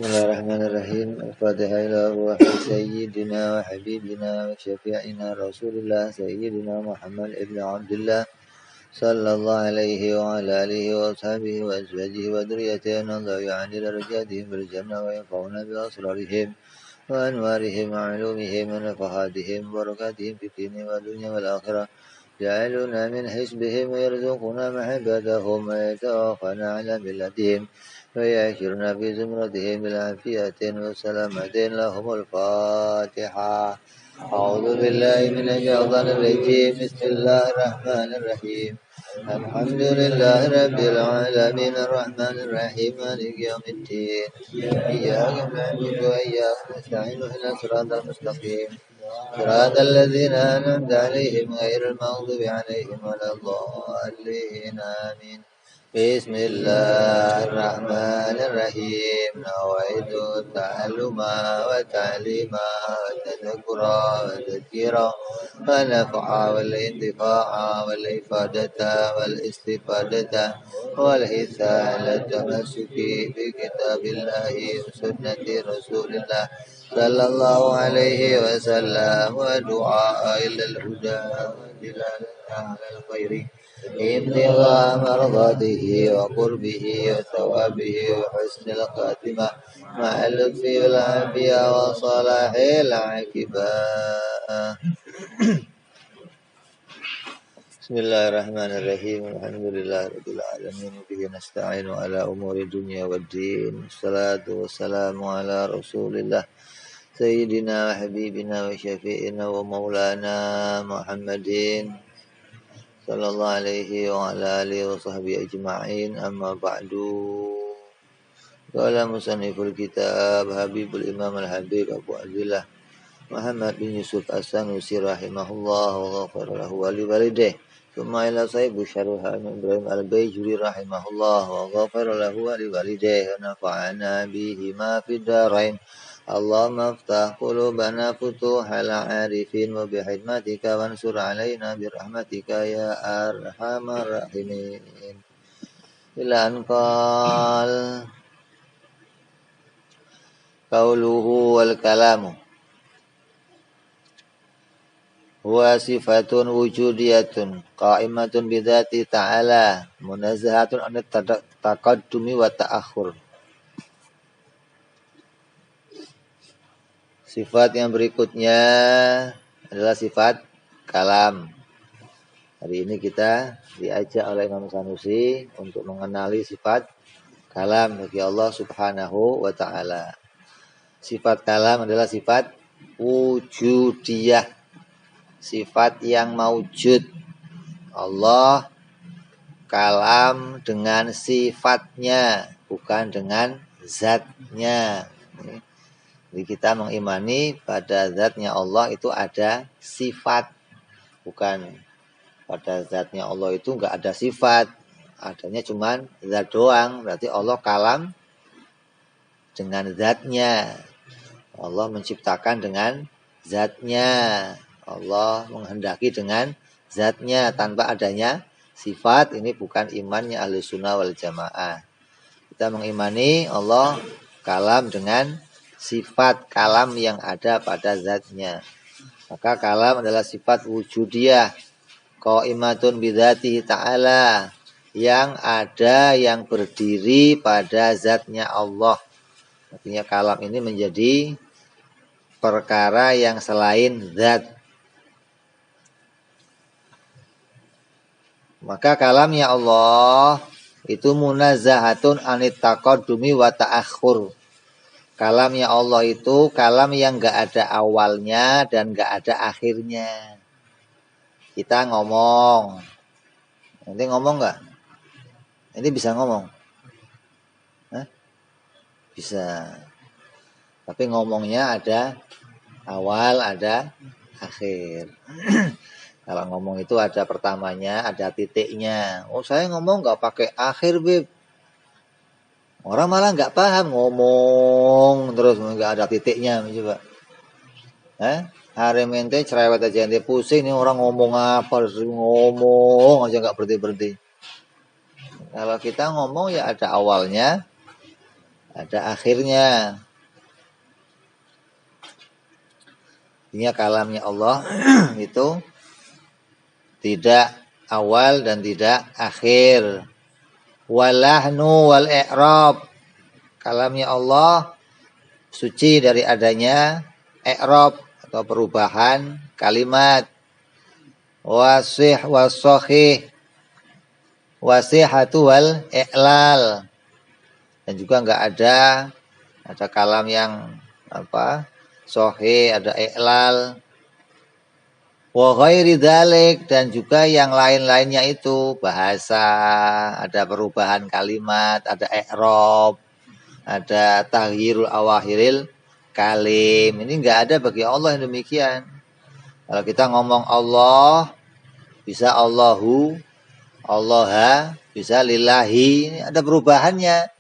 Bismillahirrahmanirrahim. Al-Fatihah ila ruhi sayyidina wa habibina wa syafi'ina Rasulullah sayyidina Muhammad ibn Abdullah sallallahu alaihi wa ala alihi wa ashabihi wa azwajihi wa dhurriyyatihi Allah ya'ani darajatihim bil jannah wa yanfa'una bi asrarihim wa anwarihim wa ulumihim wa nafahatihim wa barakatihim fi dini wa dunya wal akhirah. Ja'aluna min hizbihim wa yarzuquna mahabbatahum wa yatawaffana ala millatihim ويعشرنا في زمرتهم بالعافية والسلامة لهم الفاتحة. أعوذ بالله من الشيطان الرجيم. بسم الله الرحمن الرحيم. الحمد لله رب العالمين الرحمن الرحيم مالك يوم الدين إياك نعبد وإياك نستعين اهدنا الصراط المستقيم صراط الذين أنعمت عليهم غير المغضوب عليهم ولا الضالين آمين. Bismillahirrahmanirrahim. Nawaitu ta'alluma wa ta'lima wa tadhakkura wa tadhkira wa naf'a wal intifa'a wal ifadata wal istifadata wal hisala tamassuki bi kitabillahi wa sunnati rasulillah sallallahu alaihi wasallam wa du'a ilal huda wa dilalata alal khairi ابتغاء مرضاته وقربه وثوابه وحسن الخاتمة مع اللطف والعافية وصلاح العاقبة. بسم الله الرحمن الرحيم. الحمد لله رب العالمين به نستعين على أمور الدنيا والدين. الصلاة والسلام على رسول الله سيدنا وحبيبنا وشفيئنا ومولانا محمد sallallahu alaihi wa ala alihi wa sahbihi ajma'in. Amma ba'du. Qala musanniful kitab Habibul Imam Al-Habib Abu Abdillah Muhammad bin Yusuf As-Sanusi rahimahullah wa ghafara lahu wa li walidayhi. Thumma ila sahibu syarah Ibrahim Al-Bayjuri rahimahullah wa ghafara lahu wa li walidayhi wa nafa'ana bihima fid darain. Allahumma aftah qulubana futuhal arifin wa bihikmatika wansur alaina birahmatika ya arhamar rahimin. Ila anqal qauluhu wal kalamu huwa sifatun wujudiyatun qa'imatun bidzati ta'ala munazzahatun an taqaddumi wa ta'akhur. Sifat yang berikutnya adalah sifat kalam. Hari ini kita diajak oleh Imam Sanusi untuk mengenali sifat kalam bagi Allah Subhanahu wa ta'ala. Sifat kalam adalah sifat wujudiyah, sifat yang maujud. Allah kalam dengan sifatnya, bukan dengan zatnya. Jadi kita mengimani pada zatnya Allah itu ada sifat. Bukan pada zatnya Allah itu enggak ada sifat. Adanya cuman zat doang. Berarti Allah kalam dengan zatnya. Allah menciptakan dengan zatnya. Allah menghendaki dengan zatnya tanpa adanya sifat. Ini bukan imannya Ahlussunnah wal Jamaah. Kita mengimani Allah kalam dengan sifat kalam yang ada pada zatnya. Maka kalam adalah sifat wujudiyah qaimatun bidzatihi ta'ala, yang ada, yang berdiri pada zatnya Allah. Artinya kalam ini menjadi perkara yang selain zat. Maka kalamnya Allah itu munazzahatun anit taqaddumi wa ta'akhur. Kalamnya Allah itu kalam yang enggak ada awalnya dan enggak ada akhirnya. Kita ngomong. Nanti ngomong enggak? Nanti bisa ngomong? Hah? Bisa. Tapi ngomongnya ada awal, ada akhir. Kalau ngomong itu ada pertamanya, ada titiknya. Oh, saya ngomong enggak pakai akhir, Beb. Orang malah nggak paham, ngomong terus nggak ada titiknya, coba. Hari mente cerewet aja, ente pusing nih orang ngomong apa, ngomong aja nggak berhenti. Kalau kita ngomong ya ada awalnya, ada akhirnya. Ini kalamnya Allah itu tidak awal dan tidak akhir. Walahnu wal i'rab. Kalamnya Allah suci dari adanya i'rab atau perubahan kalimat. Wasih wasohih. Wasihatu wal i'lal. Dan juga enggak ada kalam yang sahih, ada i'lal. Wa ghairi dzalik, dan juga yang lain-lainnya itu bahasa, ada perubahan kalimat, ada i'rab, ada taghyirul awahiril kalim. Ini enggak ada bagi Allah yang demikian. Kalau kita ngomong Allah bisa Allahu, Allaha, bisa lillahi, ini ada perubahannya.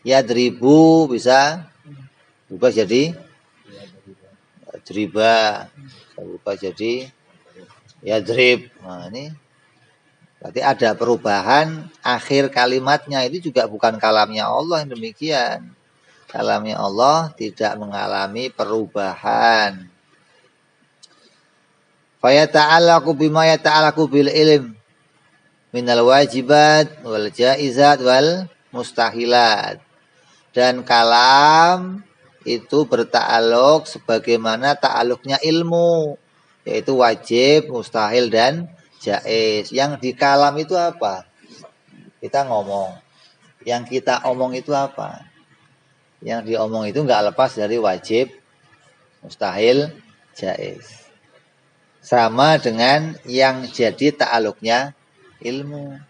Yadribu bisa berubah jadi yadriba, bisa berubah jadi yadrib. Nah, ini berarti ada perubahan akhir kalimatnya. Itu juga bukan kalamnya Allah yang demikian. Kalamnya Allah tidak mengalami perubahan. Fa yata'allaqu bima yata'allaqu bil ilm minal wajibat wal jaizat wal mustahilat. Dan kalam itu berta'aluk sebagaimana ta'aluknya ilmu, yaitu wajib, mustahil, dan jaiz. Yang di kalam itu apa? Kita ngomong. Yang kita omong itu apa? Yang diomong itu nggak lepas dari wajib, mustahil, jaiz. Sama dengan yang jadi ta'aluknya ilmu.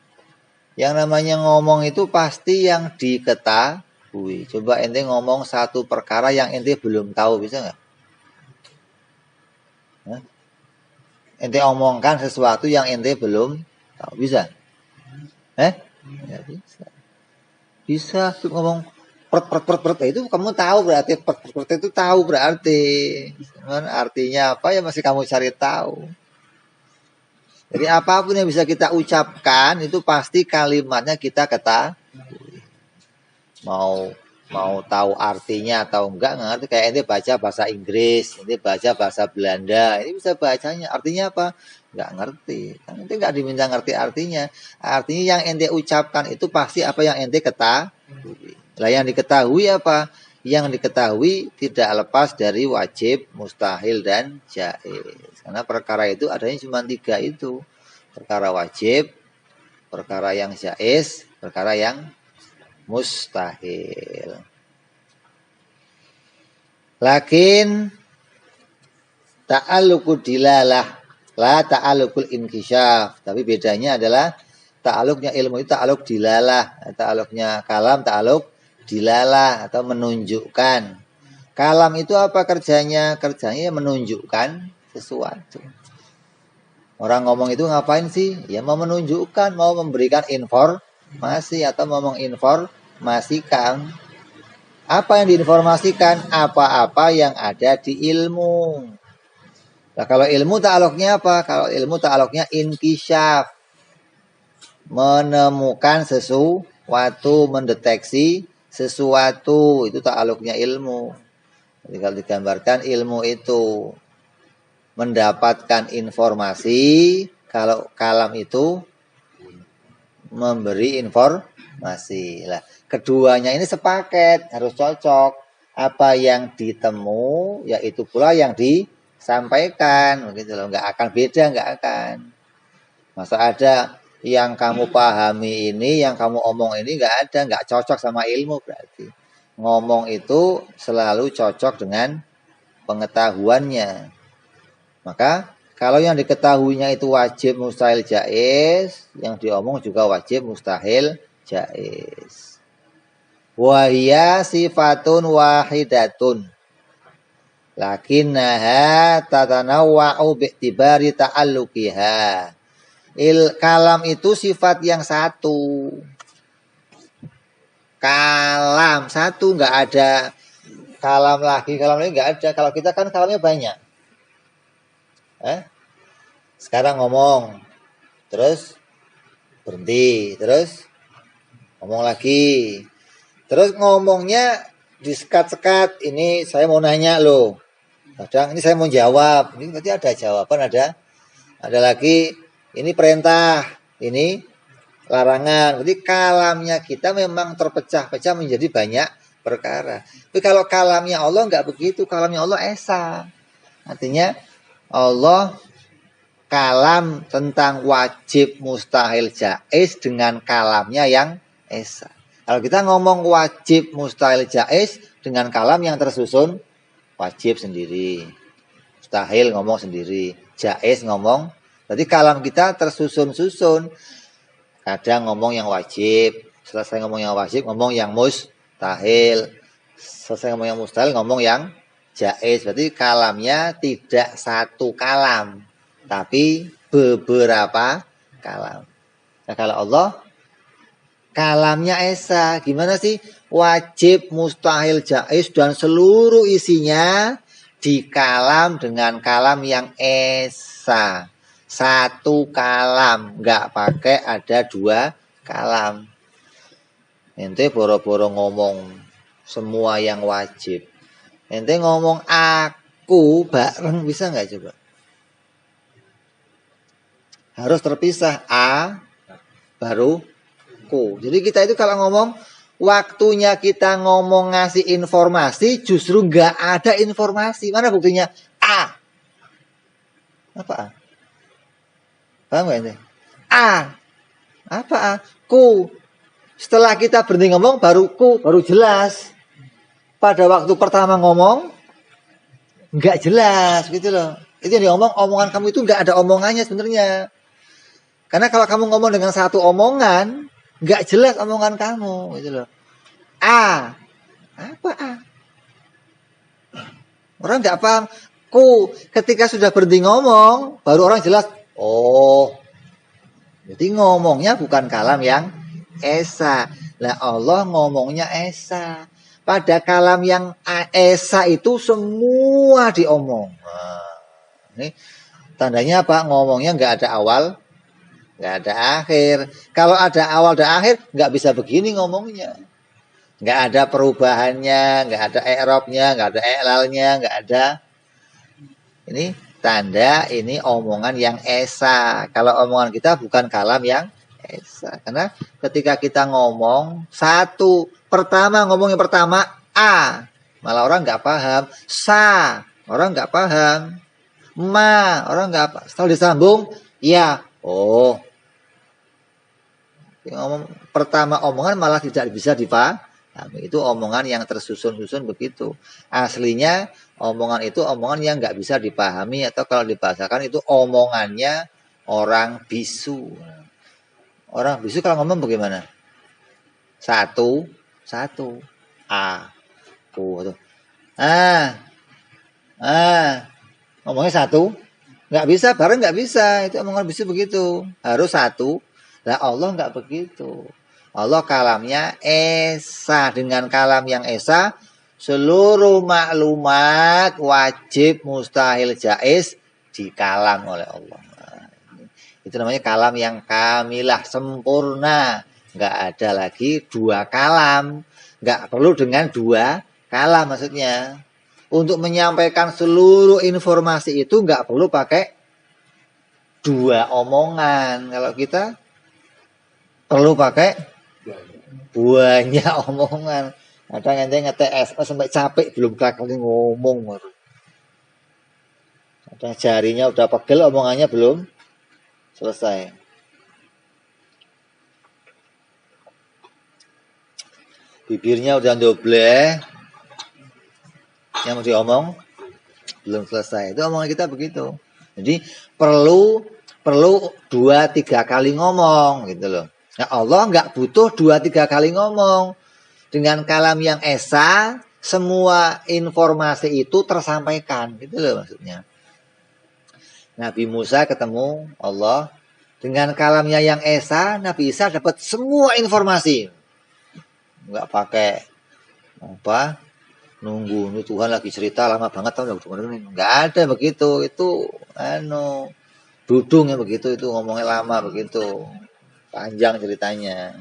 Yang namanya ngomong itu pasti yang diketahui. Coba ente ngomong satu perkara yang ente belum tahu, bisa nggak? Ente omongkan sesuatu yang ente belum tahu, bisa? Nggak bisa. Bisa ngomong per itu kamu tahu berarti per itu tahu berarti. Artinya apa ya masih kamu cari tahu. Jadi apapun yang bisa kita ucapkan itu pasti kalimatnya kita ketahui. Mau tahu artinya atau enggak ngerti. Kayak ente baca bahasa Inggris, ente baca bahasa Belanda, ini bisa bacanya artinya apa nggak ngerti kan, ente nggak diminta ngerti artinya. Artinya yang ente ucapkan itu pasti apa yang ente ketahui. Lah yang diketahui apa? Yang diketahui tidak lepas dari wajib, mustahil, dan jaiz. Karena perkara itu adanya cuma 3 itu. Perkara wajib, perkara yang jaiz, perkara yang mustahil. Lakin ta'alluqud dilalah la ta'alluqul inkisyaf. Tapi bedanya adalah ta'alluqnya ilmu itu ta'alluq dilalah, ta'alluqnya kalam ta'alluq dilalah atau menunjukkan. Kalam itu apa kerjanya? Kerjanya menunjukkan sesuatu. Orang ngomong itu ngapain sih? Ya mau menunjukkan, mau memberikan informasi atau mau menginformasikan. Apa yang diinformasikan? Apa-apa yang ada di ilmu. Nah, kalau ilmu ta'aluknya apa? Kalau ilmu ta'aluknya inkisyaf. Menemukan sesuatu, mendeteksi sesuatu. Itu ta'aluknya ilmu. Jadi kalau digambarkan ilmu itu mendapatkan informasi, kalau kalam itu memberi informasi. Lah, keduanya ini sepaket, harus cocok. Apa yang ditemu, yaitu pula yang disampaikan. Begitu loh, nggak akan beda, nggak akan. Masa ada yang kamu pahami ini, yang kamu omong ini nggak ada, nggak cocok sama ilmu berarti. Ngomong itu selalu cocok dengan pengetahuannya. Maka kalau yang diketahuinya itu wajib, mustahil, jaiz, yang diomong juga wajib, mustahil, jaiz. Wahia sifatun wahidatun. Lakinnaha tatanawwa'u bi'tibari ta'alluqiha. Kalam itu sifat yang satu. Kalam satu, nggak ada kalam lagi nggak ada. Kalau kita kan kalamnya banyak. Sekarang ngomong, terus berhenti, terus ngomong lagi, Terus ngomongnya disekat-sekat, ini saya mau nanya loh. Kadang ini saya mau jawab, ini berarti ada jawaban, ada lagi ini perintah, ini larangan. Jadi kalamnya kita memang terpecah-pecah menjadi banyak perkara. Tapi kalau kalamnya Allah nggak begitu, kalamnya Allah esa. Artinya Allah kalam tentang wajib, mustahil, jaiz dengan kalamnya yang esa. Kalau kita ngomong wajib, mustahil, jaiz dengan kalam yang tersusun, wajib sendiri, mustahil ngomong sendiri, jaiz ngomong. Berarti kalam kita tersusun-susun. Kadang ngomong yang wajib, selesai ngomong yang wajib, ngomong yang mustahil. Selesai ngomong yang mustahil, ngomong yang jaiz. Berarti kalamnya tidak satu kalam, tapi beberapa kalam. Nah kalau Allah, kalamnya esa. Gimana sih? Wajib, mustahil, jaiz, dan seluruh isinya di kalam dengan kalam yang esa. Satu kalam, nggak pakai ada dua kalam. Ente boro-boro ngomong semua yang wajib. Ente ngomong aku bareng bisa nggak coba? Harus terpisah, a baru ku. Jadi kita itu kalau ngomong, waktunya kita ngomong ngasih informasi justru nggak ada informasi. Mana buktinya? A. Apa A? Paham gak ini? A. Apa A? Ku. Setelah kita berhenti ngomong baru ku, baru jelas. Pada waktu pertama ngomong nggak jelas gitu loh. Itu yang diomong, omongan kamu itu nggak ada omongannya sebenarnya. Karena kalau kamu ngomong dengan satu omongan, nggak jelas omongan kamu gitu loh. A. Apa A? Orang nggak paham. Ku. Ketika sudah berhenti ngomong, baru orang jelas. Oh, jadi ngomongnya bukan kalam yang esa. Lah Allah ngomongnya esa. Pada kalam yang esa itu semua diomong. Nah, ini tandanya apa? Ngomongnya nggak ada awal, nggak ada akhir. Kalau ada awal dan akhir, nggak bisa begini ngomongnya. Nggak ada perubahannya, nggak ada i'rabnya, nggak ada i'lalnya, nggak ada. Ini tanda ini omongan yang esa. Kalau omongan kita bukan kalam yang esa. Karena ketika kita ngomong satu, pertama ngomong yang pertama A, malah orang nggak paham. Sa, orang nggak paham. Ma, orang nggak paham. Setelah disambung, ya, oh. Ngomong pertama omongan malah tidak bisa dipahami. Itu omongan yang tersusun-susun begitu. Aslinya omongan itu omongan yang nggak bisa dipahami, atau kalau dibahasakan itu omongannya orang bisu. Orang bisu kalau ngomong bagaimana? Satu, A, ku, ngomongnya satu, nggak bisa, bareng nggak bisa. Itu omongan bisu begitu. Harus satu. Lah Allah nggak begitu. Allah kalamnya esa. Dengan kalam yang esa, seluruh maklumat wajib, mustahil, jaiz dikalam oleh Allah. Itu namanya kalam yang kamilah, sempurna. Nggak ada lagi dua kalam. Nggak perlu dengan dua kalam maksudnya. Untuk menyampaikan seluruh informasi itu nggak perlu pakai dua omongan. Kalau kita perlu pakai banyak omongan. Kadang ente nge-TS sampai capek belum kali ngomong. Kadang jarinya udah pegel, omongannya belum selesai. Bibirnya udah doble, yang mau diomong belum selesai. Itu omongan kita begitu. Jadi perlu 2-3 kali ngomong gitu loh. Nah Allah nggak butuh 2-3 kali ngomong. Dengan kalam yang esa, semua informasi itu tersampaikan gitu loh maksudnya. Nabi Musa ketemu Allah, dengan kalamnya yang esa, Nabi Isa dapat semua informasi. Nggak pakai apa, nunggu ini Tuhan lagi cerita lama banget, tau nggak ada begitu. Itu dudung ya begitu, itu ngomongnya lama begitu, panjang ceritanya.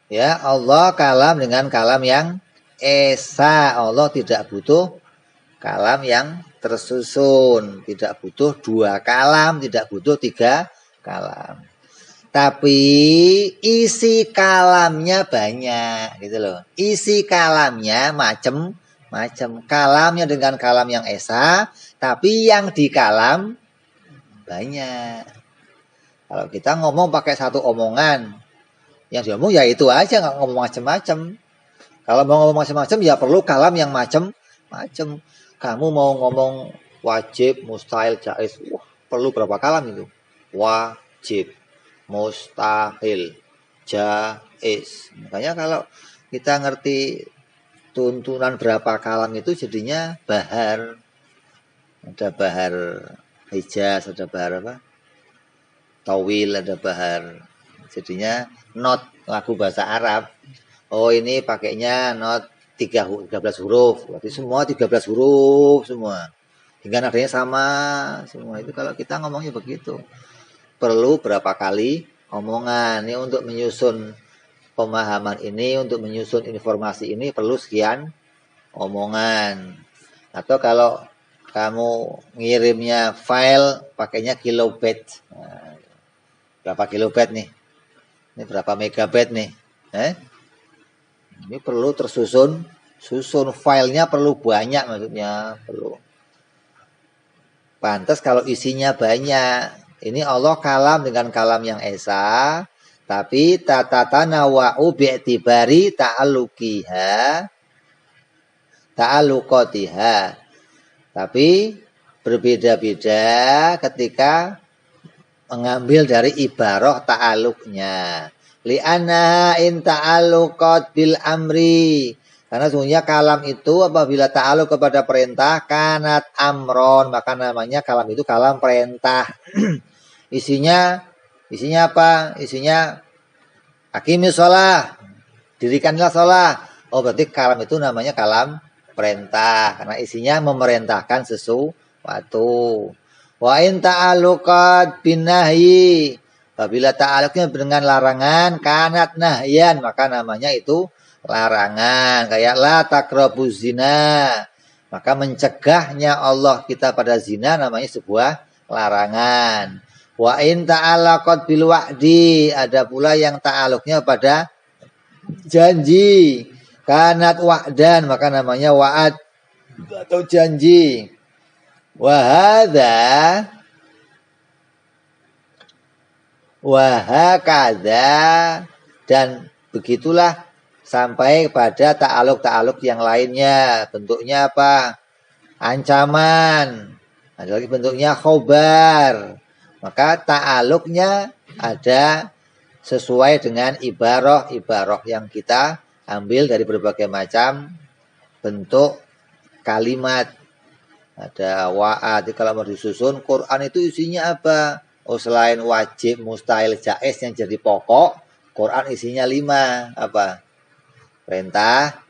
Ya, Allah kalam dengan kalam yang esa. Allah tidak butuh kalam yang tersusun, tidak butuh 2 kalam, tidak butuh 3 kalam. Tapi isi kalamnya banyak gitu loh. Isi kalamnya macem-macem. Kalamnya dengan kalam yang esa, tapi yang di kalam banyak. Kalau kita ngomong pakai satu omongan, yang diomong ya itu aja, nggak ngomong macem-macem. Kalau mau ngomong macem-macem ya perlu kalam yang macem-macem. Kamu mau ngomong wajib, mustahil, jaiz, wah, perlu berapa kalam itu? Wajib, mustahil, jaiz. Makanya kalau kita ngerti tuntunan berapa kalam itu jadinya bahar. Ada bahar hijaz, ada bahar apa? Tawil, ada bahar. Jadinya not lagu bahasa Arab. Oh ini pakainya not 13 huruf. Berarti semua 13 huruf semua. Hingga nadanya sama semua. Itu kalau kita ngomongnya begitu. Perlu berapa kali omongan. Ini untuk menyusun pemahaman ini, untuk menyusun informasi ini perlu sekian omongan. Atau kalau kamu ngirimnya file pakainya kilobyte. Nah, berapa kilobyte nih? Ini berapa megabyte nih? Ini perlu tersusun, filenya perlu banyak maksudnya, perlu. Pantas kalau isinya banyak. Ini Allah kalam dengan kalam yang esa, tapi tatatanawa'u bi'tibari ta'alluqatiha. Tapi berbeda-beda ketika mengambil dari ibarah ta'aluknya. Li'anna in ta'aluqat bil amri. Karena sesungguhnya kalam itu apabila ta'aluk kepada perintah kanat amron, maka namanya kalam itu kalam perintah. Isinya apa? Isinya aqimis shalah, dirikanlah shalah. Oh berarti kalam itu namanya kalam perintah karena isinya memerintahkan sesuatu. Wa in ta'aluqat bin nahyi, apabila ta'aluknya dengan larangan kanat nahyan, maka namanya itu larangan. Kayak la taqrabuz zina, maka mencegahnya Allah kita pada zina namanya sebuah larangan. Wa in ta'alaqat bil wa'di, ada pula yang ta'aluknya pada janji. Kanat wa'dan, maka namanya wa'ad atau janji. Wahakadha, dan begitulah sampai pada ta'aluk yang lainnya. Bentuknya apa? Ancaman. Ada lagi bentuknya khobar. Maka ta'aluknya ada sesuai dengan ibarah yang kita ambil dari berbagai macam bentuk kalimat. Ada wa'ad. Kalau mau disusun Quran itu isinya apa? Oh selain wajib, mustahil, jaiz yang jadi pokok, Quran isinya 5. Apa? Perintah,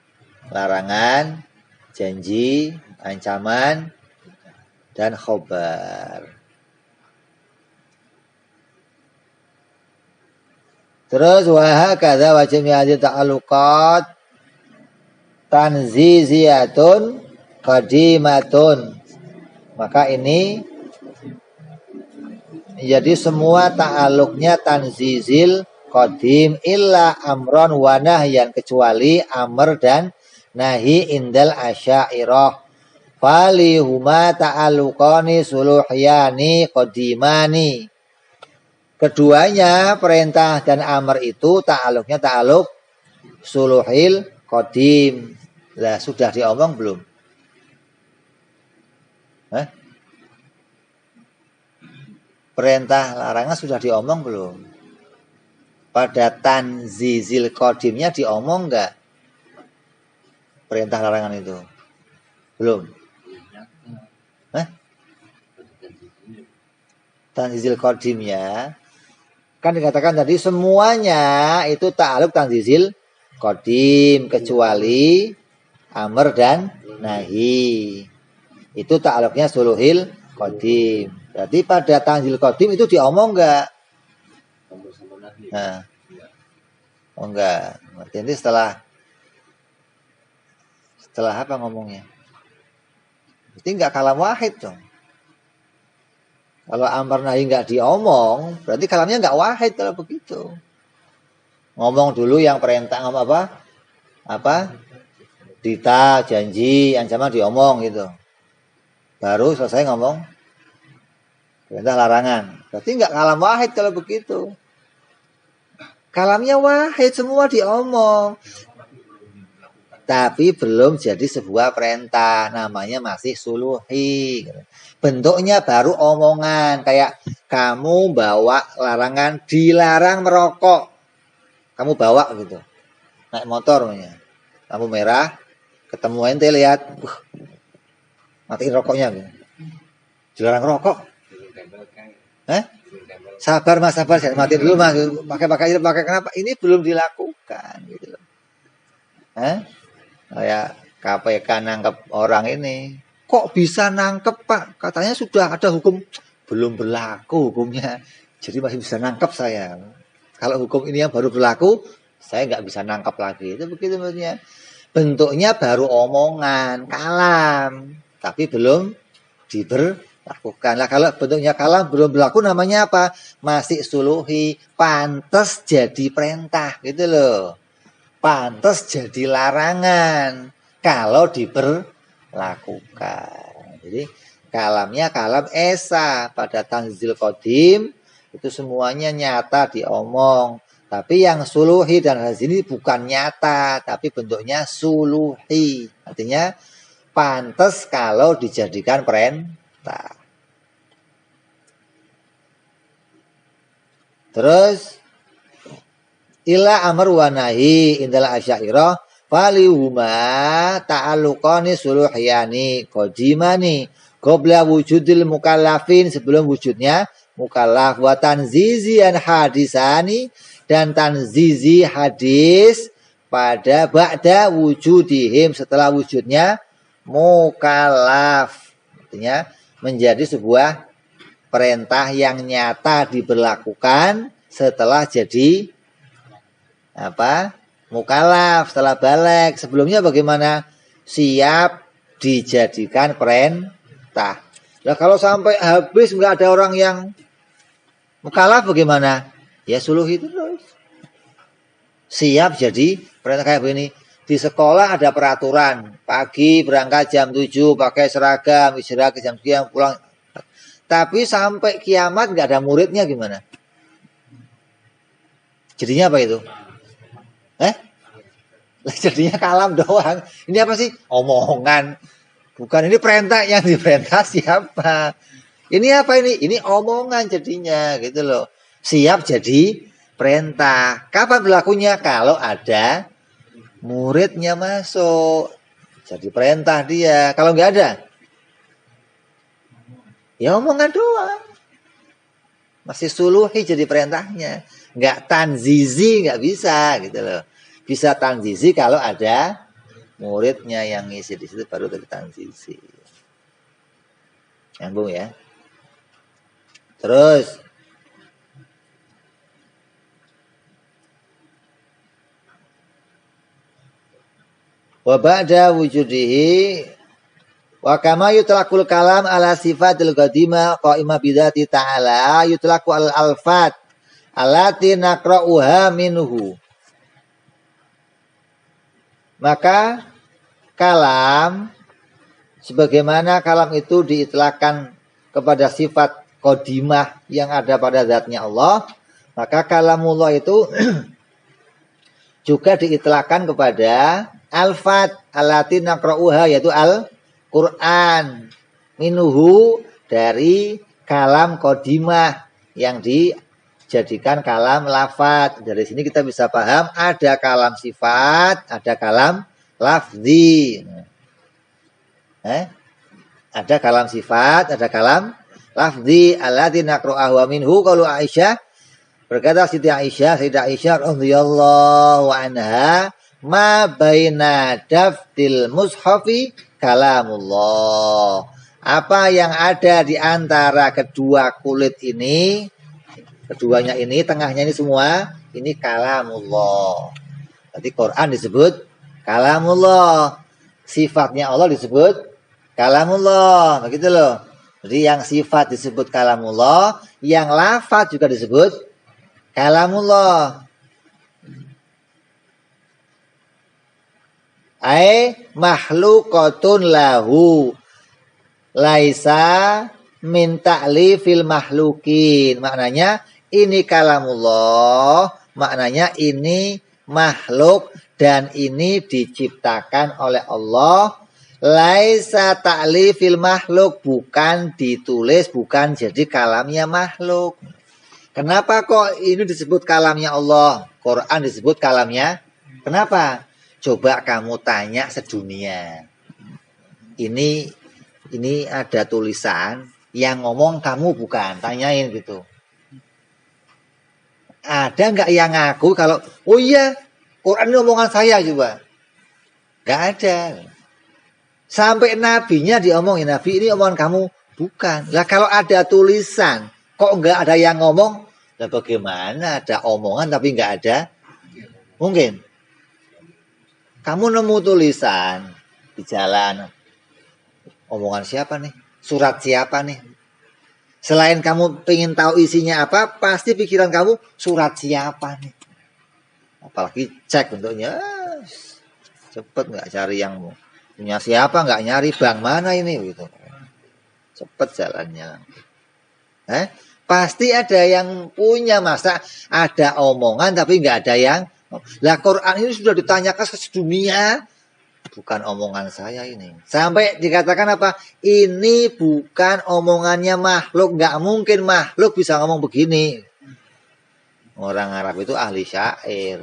larangan, janji, ancaman, dan khobar. Terus wahakadha wajib hadhihi ta'alluqat tanziziyatun qadimatun. Maka ini jadi semua ta'aluknya tanzizil qadim illa amron wa nahyan, kecuali amr dan nahi indal asy'ariyah. Fali huma ta'alluqani suluhyani qadimani. Keduanya perintah dan amr itu ta'aluknya ta'aluk suluhil qadim. Lah sudah diomong belum? Perintah larangan sudah diomong belum? Pada tanzizil qadimnya diomong enggak? Perintah larangan itu? Belum. Tanzizil qadimnya kan dikatakan tadi semuanya itu ta'aluk tanzizil qadim kecuali amr dan nahi. Itu ta'aluknya suluhil qadim. Berarti pada tanzil qadim itu diomong enggak? Nah, Oh enggak. Berarti setelah apa ngomongnya? Berarti enggak kalam wahid dong. Kalau amar nahi enggak diomong, berarti kalamnya enggak wahid kalau begitu. Ngomong dulu yang perintah, ngomong apa? Dita, janji, ancaman diomong gitu. Baru selesai ngomong perintah larangan. Berarti enggak kalam wahid kalau begitu. Kalamnya wahid, semua diomong. Tapi belum jadi sebuah perintah. Namanya masih suluhi. Bentuknya baru omongan. Kayak kamu bawa larangan, dilarang merokok. Kamu bawa gitu. Naik motor namanya. Lampu merah. Ketemu ente lihat. Matiin rokoknya. Gitu. Dilarang rokok. Sabar mas, sabar, saya matiin dulu mas, pakai kenapa? Ini belum dilakukan gitu loh. Kayak KPK nangkep orang ini, kok bisa nangkep pak? Katanya sudah ada hukum, belum berlaku hukumnya, jadi masih bisa nangkep saya. Kalau hukum ini yang baru berlaku, saya nggak bisa nangkep lagi. Itu begitu maksudnya. Bentuknya baru omongan, kalam, tapi belum lakukan. Lah kalau bentuknya kalam belum berlaku namanya apa? Masih suluhi, pantas jadi perintah gitu loh. Pantas jadi larangan kalau diberlakukan. Jadi kalamnya kalam esa pada tanzil qadim itu semuanya nyata diomong. Tapi yang suluhi dan hazini bukan nyata, tapi bentuknya suluhi. Artinya pantas kalau dijadikan perintah. Terus ila amr wa nahi indal asy'ariyah falihuma ta'alluqani suluhiyani qadimani qabla wujudil mukallafin, sebelum wujudnya mukallaf, wa tanzizian hadisani, dan tanzizi hadis pada ba'da wujudihim, setelah wujudnya mukallaf. Artinya menjadi sebuah perintah yang nyata diberlakukan setelah jadi mukallaf, setelah balik. Sebelumnya bagaimana? Siap dijadikan perintah. Nah kalau sampai habis nggak ada orang yang mukallaf bagaimana? Ya suluhi terus. Siap jadi perintah kayak begini. Di sekolah ada peraturan, pagi berangkat jam 7 pakai seragam, istirahat ke jam sekian, pulang. Tapi sampai kiamat nggak ada muridnya gimana? Jadinya apa itu? Jadinya kalam doang. Ini apa sih? Omongan. Bukan, ini perintah, yang diperintah siapa? Ini apa ini? Ini omongan jadinya gitu loh. Siap jadi perintah. Kapan berlakunya? Kalau ada muridnya masuk. Jadi perintah dia. Kalau nggak ada, ya omongan doang. Masih suluhi jadi perintahnya. Nggak tanzizi, nggak bisa gitu loh. Bisa tanzizi kalau ada muridnya yang ngisi di situ, baru dari tanzizi. Nyambung ya. Terus wa ba'da wujudihi wa kama yutlaqul kalam ala sifatil qadimah qa'imah bidzati ta'ala yutlaqu al alfat allati naqra'uha minhu. Maka kalam, sebagaimana kalam itu diitlakkan kepada sifat qadimah yang ada pada zatnya Allah, maka kalamullah itu juga diitlakkan kepada alfat allati naqra'uha, yaitu Al-Quran, minuhu, dari kalam qadimah yang dijadikan kalam lafat. Dari sini kita bisa paham ada kalam sifat, ada kalam lafzi. Ada kalam sifat, ada kalam lafzi. Allati naqra'uha minhu. Qalu Aisyah, berkata Siti Aisyah, Sayyidah Aisyah radhiyallahu anha, ma baina daftil mushafi kalamullah. Apa yang ada di antara kedua kulit ini, Keduanya ini, tengahnya ini semua, ini kalamullah. Jadi Quran disebut kalamullah. Sifatnya Allah disebut kalamullah. Begitu loh. Jadi yang sifat disebut kalamullah, yang lafaz juga disebut kalamullah. Ai makhluqatun lahu laisa min ta'lifil makhlukin. Maknanya ini kalamullah, maknanya ini makhluk dan ini diciptakan oleh Allah. Laisa ta'lifil makhluk, bukan ditulis, bukan jadi kalamnya makhluk. Kenapa kok ini disebut kalamnya Allah? Quran disebut kalamnya. Kenapa? Coba kamu tanya sedunia. Ini ada tulisan yang ngomong kamu bukan, tanyain gitu. Ada nggak yang ngaku kalau oh iya Quran ini omongan saya coba? Nggak ada. Sampai nabinya diomongin, nabi ini omongan kamu bukan. Lah kalau ada tulisan kok nggak ada yang ngomong? Lah bagaimana ada omongan tapi nggak ada? Mungkin. Kamu nemu tulisan di jalan. Omongan siapa nih? Surat siapa nih? Selain kamu pengen tahu isinya apa, pasti pikiran kamu surat siapa nih? Apalagi cek bentuknya. Cepet nggak cari yang punya siapa, nggak nyari bank mana ini gitu. Cepet jalannya. Pasti ada yang punya, masa ada omongan tapi nggak ada yang. Lah Quran ini sudah ditanyakan ke sedunia, bukan omongan saya ini. Sampai dikatakan apa? Ini bukan omongannya makhluk, nggak mungkin makhluk bisa ngomong begini. Orang Arab itu ahli syair,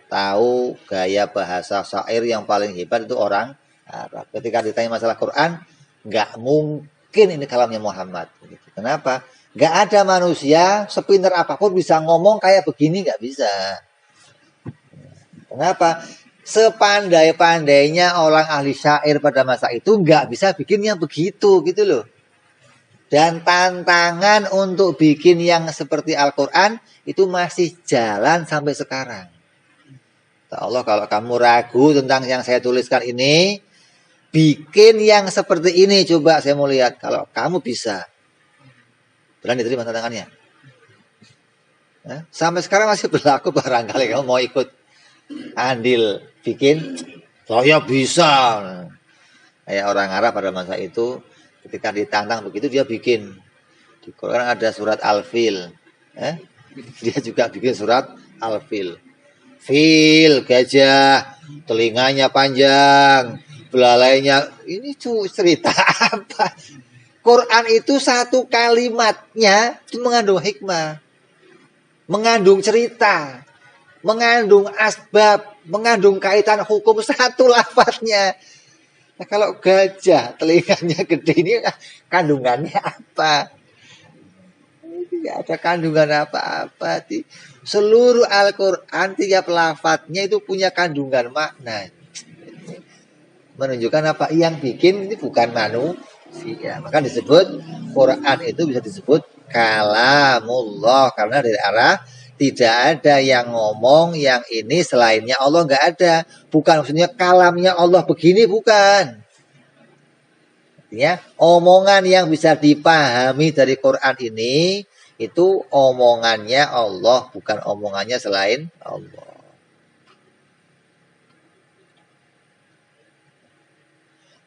tahu gaya bahasa syair yang paling hebat itu orang Arab. Ketika ditanya masalah Quran, nggak mungkin ini kalamnya Muhammad. Kenapa? Nggak ada manusia sepinter apapun bisa ngomong kayak begini, nggak bisa. Kenapa? Sepandai-pandainya orang ahli syair pada masa itu nggak bisa bikin yang begitu gitu loh. Dan tantangan untuk bikin yang seperti Al-Quran itu masih jalan sampai sekarang. Allah, kalau kamu ragu tentang yang saya tuliskan ini, bikin yang seperti ini, coba saya mau lihat. Kalau kamu bisa, berani terima tantangannya. Sampai sekarang masih berlaku, barangkali kamu mau ikut andil bikin, saya bisa. Kayak orang Arab pada masa itu, ketika ditantang begitu dia bikin. Di Quran ada surat Al-Fil, dia juga bikin surat Al-Fil. Fil, gajah, telinganya panjang, belalainya. Ini tuh cerita apa? Quran itu satu kalimatnya itu mengandung hikmah, mengandung cerita, mengandung asbab, mengandung kaitan hukum, satu lafaznya. Nah, kalau gajah telinganya gede ini kandungannya apa? Tidak ada kandungan apa-apa. Seluruh Al-Quran tiap lafaznya itu punya kandungan makna. Menunjukkan apa? Yang bikin ini bukan manusia. Maka disebut Quran itu bisa disebut kalamullah, karena dari arah tidak ada yang ngomong yang ini selainnya Allah, nggak ada. Bukan maksudnya kalamnya Allah begini, bukan. Artinya omongan yang bisa dipahami dari Quran ini itu omongannya Allah, bukan omongannya selain Allah.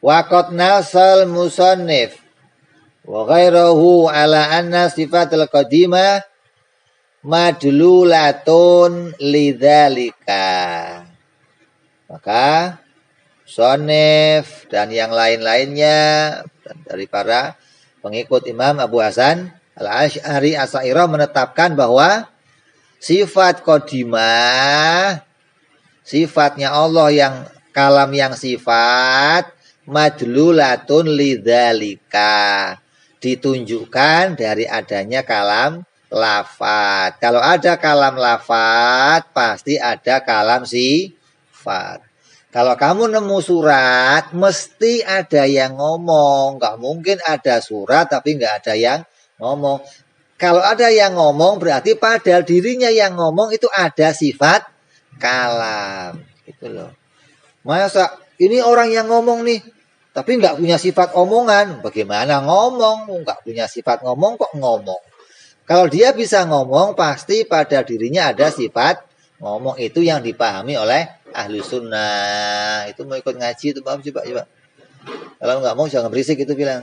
Waqad nasal musannif wa ghairahu ala anna sifatul qadimah madlulatun lidzalika. Maka Sonef dan yang lain-lainnya dari para pengikut Imam Abu Hasan Al-Asy'ari Asy'ariyah menetapkan bahwa sifat qadimah, sifatnya Allah yang kalam yang sifat, madlulatun lidzalika, ditunjukkan dari adanya kalam lafat. Kalau ada kalam lafat, pasti ada kalam sifat. Kalau kamu nemu surat, mesti ada yang ngomong. Nggak mungkin ada surat tapi nggak ada yang ngomong. Kalau ada yang ngomong berarti pada dirinya yang ngomong itu ada sifat kalam. Gitu loh. Masa ini orang yang ngomong nih, tapi nggak punya sifat omongan. Bagaimana ngomong? Nggak punya sifat ngomong kok ngomong. Kalau dia bisa ngomong, pasti pada dirinya ada sifat ngomong. Itu yang dipahami oleh ahlu sunnah. Itu mau ikut ngaji itu paham coba. Kalau nggak mau jangan berisik itu bilang.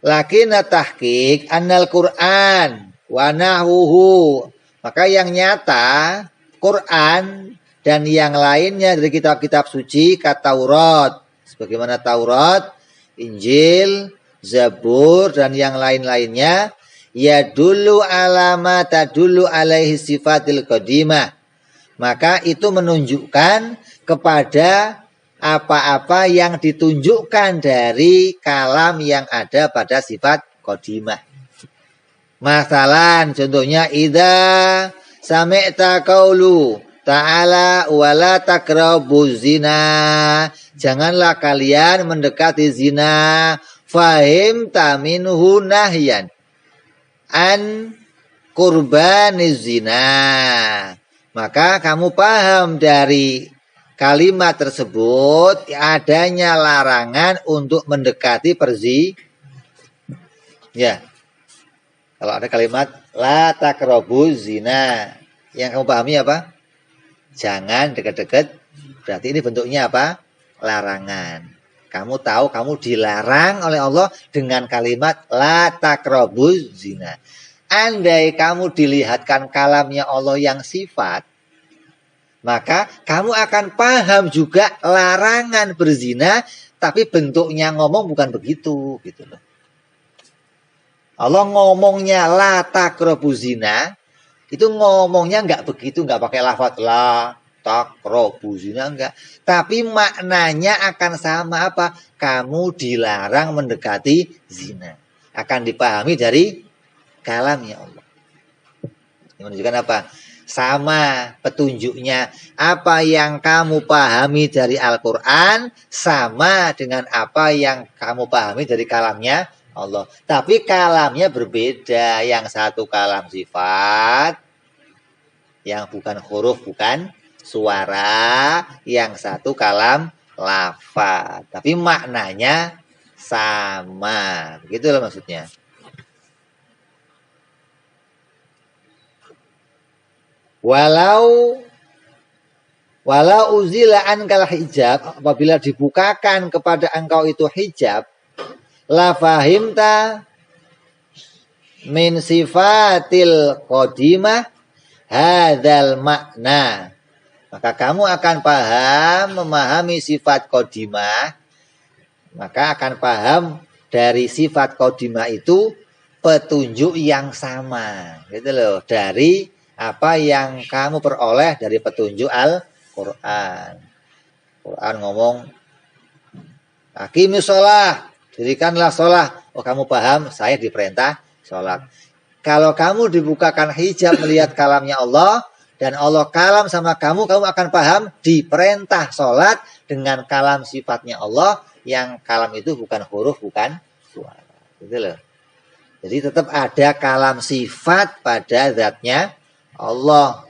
Lakina tahqiq annal Qur'an wa nahwuhu. Maka yang nyata Quran dan yang lainnya dari kitab-kitab suci kata Taurat, sebagaimana Taurat, Injil, Zabur dan yang lain-lainnya, ya dulu alama tadulu alaihi sifatil qadimah. Maka itu menunjukkan kepada apa-apa yang ditunjukkan dari kalam yang ada pada sifat qadimah. Masalan contohnya idza sami'ta qaulu ta'ala wala taqrabuz zina. Janganlah kalian mendekati zina. Fahim taminhu nahyan an qurbaniz zina. Maka kamu paham dari kalimat tersebut adanya larangan untuk mendekati ya. Kalau ada kalimat la taqrabuz zina, yang kamu pahami apa? Jangan dekat-dekat. Berarti ini bentuknya apa? Larangan. Kamu tahu kamu dilarang oleh Allah dengan kalimat la taqrabuz zina. Andai kamu dilihatkan kalamnya Allah yang sifat, maka kamu akan paham juga larangan berzina, tapi bentuknya ngomong bukan begitu, gitu loh. Allah ngomongnya la taqrabuz zina, itu ngomongnya nggak begitu, nggak pakai lafaz la taqrabuz zina, enggak. Tapi maknanya akan sama apa? Kamu dilarang mendekati zina. Akan dipahami dari kalamnya Allah. Ini menunjukkan apa? Sama petunjuknya. Apa yang kamu pahami dari Al-Quran sama dengan apa yang kamu pahami dari kalamnya Allah. Tapi kalamnya berbeda. Yang satu kalam sifat, yang bukan huruf, bukan suara. Yang satu kalam lafaz. Tapi maknanya sama. Begitulah maksudnya. Walau uzila ankal hijab, apabila dibukakan kepada engkau itu hijab, la fahimta min sifatil qadimah hadzal makna. Maka kamu akan paham, memahami sifat qadimah, maka akan paham dari sifat qadimah itu petunjuk yang sama, gitu loh, dari apa yang kamu peroleh dari petunjuk Al-Quran. Quran ngomong, aqimis sholah, dirikanlah sholah. Oh kamu paham, saya diperintah sholat. Kalau kamu dibukakan hijab melihat kalamnya Allah, dan Allah kalam sama kamu akan paham diperintah sholat dengan kalam sifatnya Allah, yang kalam itu bukan huruf, bukan suara. Gitu loh. Jadi tetap ada kalam sifat pada zatnya Allah.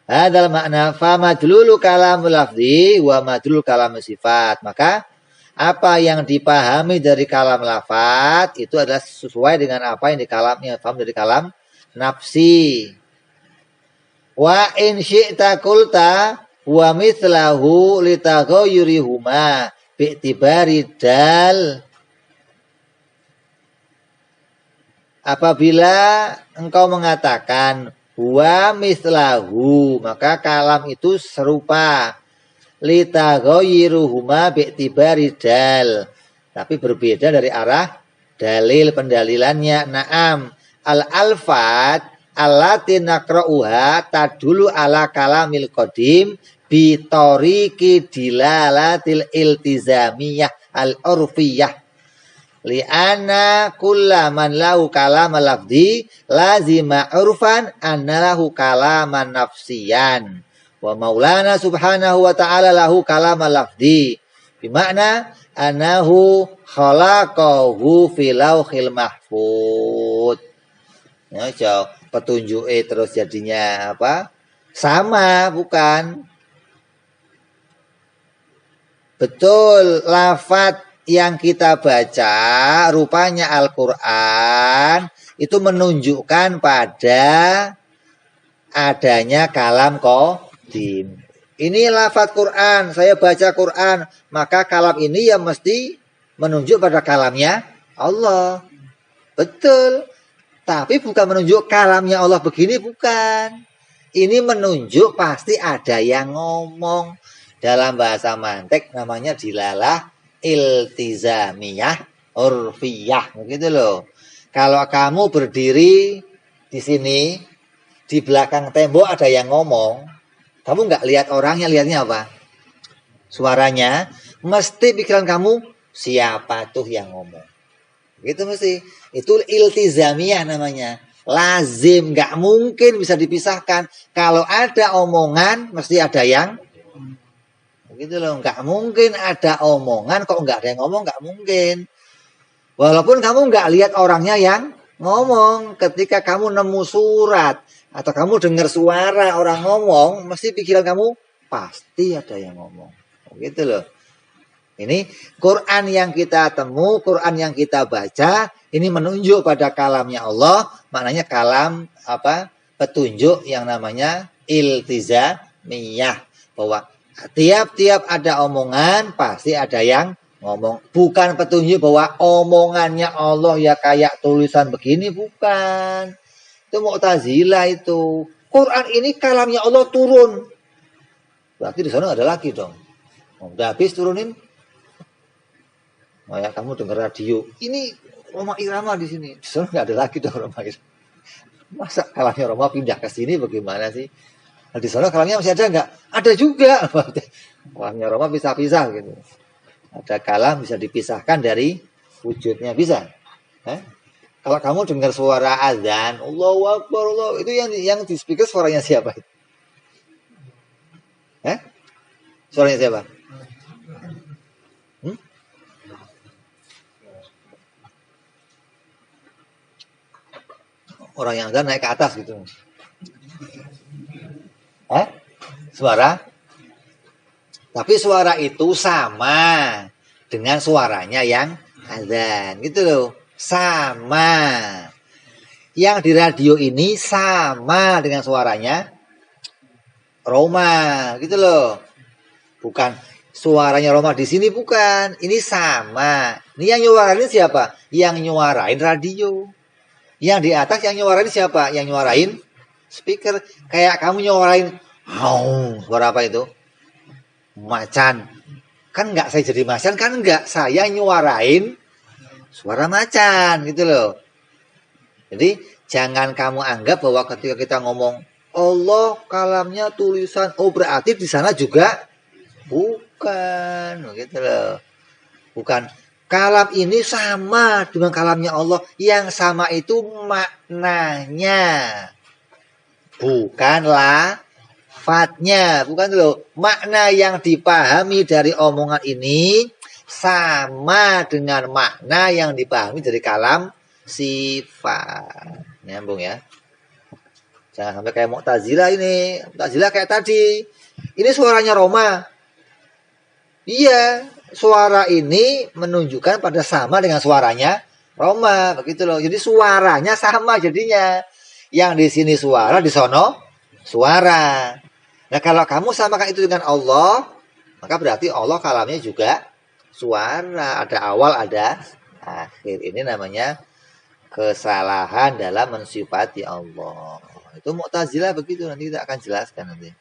Hadal makna fa madlulu kalamul lafzi wa madlul kalam sifat. Maka apa yang dipahami dari kalam lafaz itu adalah sesuai dengan apa yang paham dari kalam nafsi. Wa in syi'ta qulta wa mithlahu litaghayyurihuma bi'tibari dal. Apabila engkau mengatakan wa mislahu, maka kalam itu serupa, litaghayyuruhuma bi'tibari dal, tapi berbeda dari arah dalil pendalilannya. Naam al-alfat allati naqra'uha tadulu ala kalamil qadim bitoriki dilalatil iltizamiyah al-urfiyah. Li'anna kullaman lahu kalam lafzi lazima urfan anna lahu kalaman nafsiyan. Wa maulana subhanahu wa ta'ala lahu kalam lafzi. Bimakna anahu khalaqahu fi lauhil mahfud. Ya, jauh. Petunjuk terus jadinya apa? Sama, bukan? Betul, lafaz yang kita baca rupanya Al-Quran itu menunjukkan pada adanya kalam qadim. Ini lafaz Quran, saya baca Quran, maka kalam ini ya mesti menunjuk pada kalamnya Allah. Betul, tapi bukan menunjuk kalamnya Allah begini, bukan. Ini menunjuk pasti ada yang ngomong. Dalam bahasa mantek namanya dilalah iltizamiyah urfiyah, begitu loh. Kalau kamu berdiri di sini, di belakang tembok ada yang ngomong, kamu nggak lihat orangnya, lihatnya apa? Suaranya. Mesti pikiran kamu, siapa tuh yang ngomong? Gitu mesti. Itu iltizamiyah namanya. Lazim, nggak mungkin bisa dipisahkan. Kalau ada omongan, mesti ada yang gitu loh. Nggak mungkin ada omongan kok nggak ada yang ngomong, nggak mungkin. Walaupun kamu nggak lihat orangnya yang ngomong, ketika kamu nemu surat atau kamu dengar suara orang ngomong, mesti pikiran kamu pasti ada yang ngomong, gitu loh. Ini Quran yang kita temu, Quran yang kita baca, ini menunjuk pada kalamnya Allah, maknanya kalam apa? Petunjuk yang namanya iltizamiyah, bahwa tiap-tiap ada omongan pasti ada yang ngomong. Bukan petunjuk bahwa omongannya Allah ya kayak tulisan begini, bukan. Itu Mu'tazilah itu. Quran ini kalamnya Allah turun. Berarti di sana ada lagi dong. Udah habis turunin. Oh ya, kamu dengar radio. Ini Roma Irama di sini. Di sana nggak ada lagi dong Roma Irama. Masa kalamnya Roma pindah ke sini bagaimana sih? Nah, di sana kalamnya masih ada nggak? Ada juga. Kalamnya Roma pisah-pisah gitu. Ada kalam bisa dipisahkan dari wujudnya, bisa. Kalau kamu dengar suara azan, Allahu Akbar, Allah, itu yang di speaker suaranya siapa? Suaranya siapa? Orang yang azan naik ke atas gitu. Suara, tapi suara itu sama dengan suaranya yang azan, gitu loh, sama. Yang di radio ini sama dengan suaranya Roma, gitu loh. Bukan suaranya Roma di sini, bukan. Ini sama. Ini yang nyuarain siapa? Yang nyuarain radio. Yang di atas yang nyuarain siapa? Yang nyuarain speaker. Kayak kamu nyuarain suara apa itu? Macan. Kan enggak saya jadi macan, kan enggak. Saya nyuarain suara macan, gitu loh. Jadi jangan kamu anggap bahwa ketika kita ngomong Allah kalamnya tulisan, oh berarti di sana juga bukan, gitu loh. Bukan. Kalam ini sama dengan kalamnya Allah. Yang sama itu maknanya, bukanlah lafadznya, bukan loh. Makna yang dipahami dari omongan ini sama dengan makna yang dipahami dari kalam sifat. Nyambung ya. Jangan sampai kayak Mu'tazilah ini. Mu'tazilah kayak tadi. Ini suaranya Roma. Iya, suara ini menunjukkan pada sama dengan suaranya Roma, begitu loh. Jadi suaranya sama jadinya. Yang di sini suara, di sono suara. Nah, kalau kamu samakan itu dengan Allah, maka berarti Allah kalamnya juga suara. Ada awal, ada akhir. Ini namanya kesalahan dalam mensifati Allah. Itu Mu'tazilah begitu, nanti kita akan jelaskan nanti.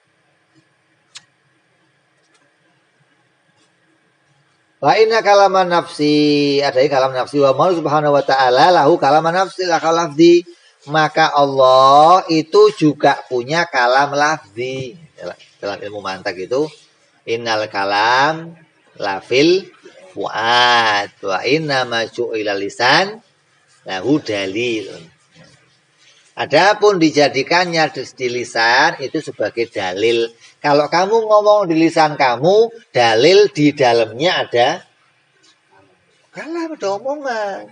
Wa inna kalaman nafsi, ada kalam nafsi, wa maula subhanahu wa ta'ala lahu kalaman nafsi lakal lafzi. Maka Allah itu juga punya kalam lafzi. Dalam ilmu mantak itu innal kalam lafil fuad. Wa inna ma ju'ila lisan lahu dalil. Adapun dijadikannya di lisan itu sebagai dalil. Kalau kamu ngomong di lisan kamu, dalil di dalamnya ada kalam, ada omongan.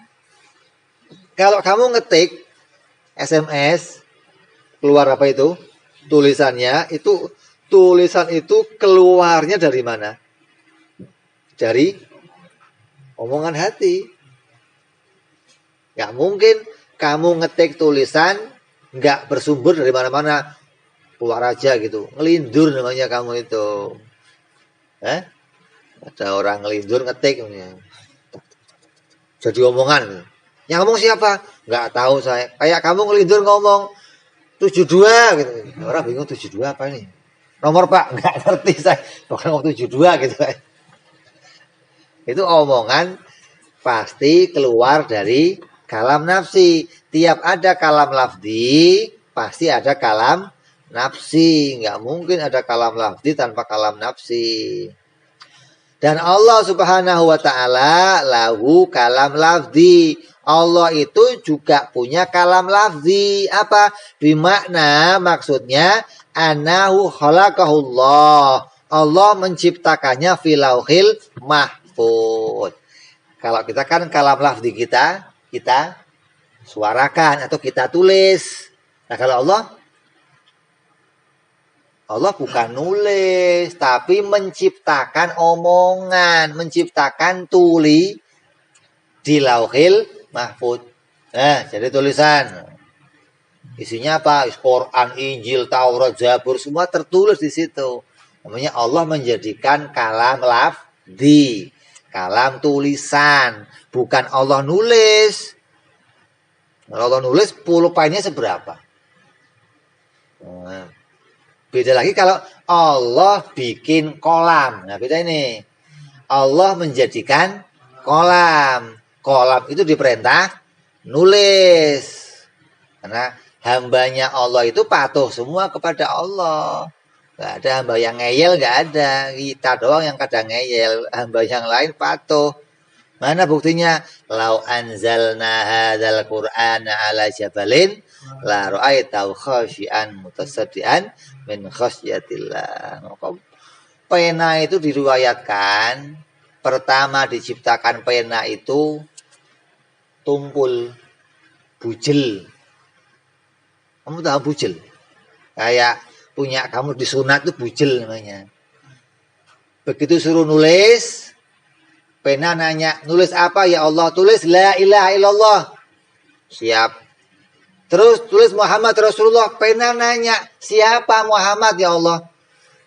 Kalau kamu ngetik SMS, keluar apa itu? Tulisannya itu, tulisan itu keluarnya dari mana? Dari omongan hati. Gak mungkin kamu ngetik tulisan gak bersumber dari mana-mana, keluar aja gitu. Ngelindur namanya kamu itu. Ada orang ngelindur ngetik, jadi omongan. Yang ngomong siapa? Nggak tahu saya. Kayak kamu ngelindur ngomong 72 gitu. Orang bingung 72 apa ini? Nomor Pak, nggak ngerti saya. Pokoknya ngomong 72 gitu. Itu omongan pasti keluar dari kalam nafsi. Tiap ada kalam lafzi, pasti ada kalam nafsi. Nggak mungkin ada kalam lafzi tanpa kalam nafsi. Dan Allah subhanahu wa ta'ala lahu kalam lafzi. Allah itu juga punya kalam lafzi. Apa? Bimakna maksudnya anahu khalaqahullah. Allah menciptakannya fil lauhil mahfuz. Kalau kita kan kalam lafzi kita suarakan atau kita tulis. Nah kalau Allah bukan nulis, tapi menciptakan omongan, menciptakan tuli di lauhil mahfuz. Nah, jadi tulisan. Isinya apa? Quran, Injil, Taurat, Zabur, semua tertulis di situ. Namanya Allah menjadikan kalam lafzi, kalam tulisan, bukan Allah nulis. Kalau Allah nulis, pulpennya seberapa? Nah, beda lagi kalau Allah bikin kolam. Nah beda ini. Allah menjadikan kolam. Kolam itu diperintah nulis. Karena hambanya Allah itu patuh semua kepada Allah. Gak ada hamba yang ngeyel, gak ada. Kita doang yang kadang ngeyel. Hamba yang lain patuh. Mana buktinya? Lau anzalna hadzal qur'ana ala jabalin la ra'aitahu khashi'an mutasaddian min khasyatillah. Pena itu diriwayatkan pertama diciptakan pena itu tumpul, bujel. Kamu tahu bujel? Kayak punya kamu disunat itu bujel namanya. Begitu suruh nulis, pena nanya, nulis apa ya Allah? Tulis la ilaha illallah. Siap. Terus tulis Muhammad Rasulullah. Pena nanya, siapa Muhammad ya Allah?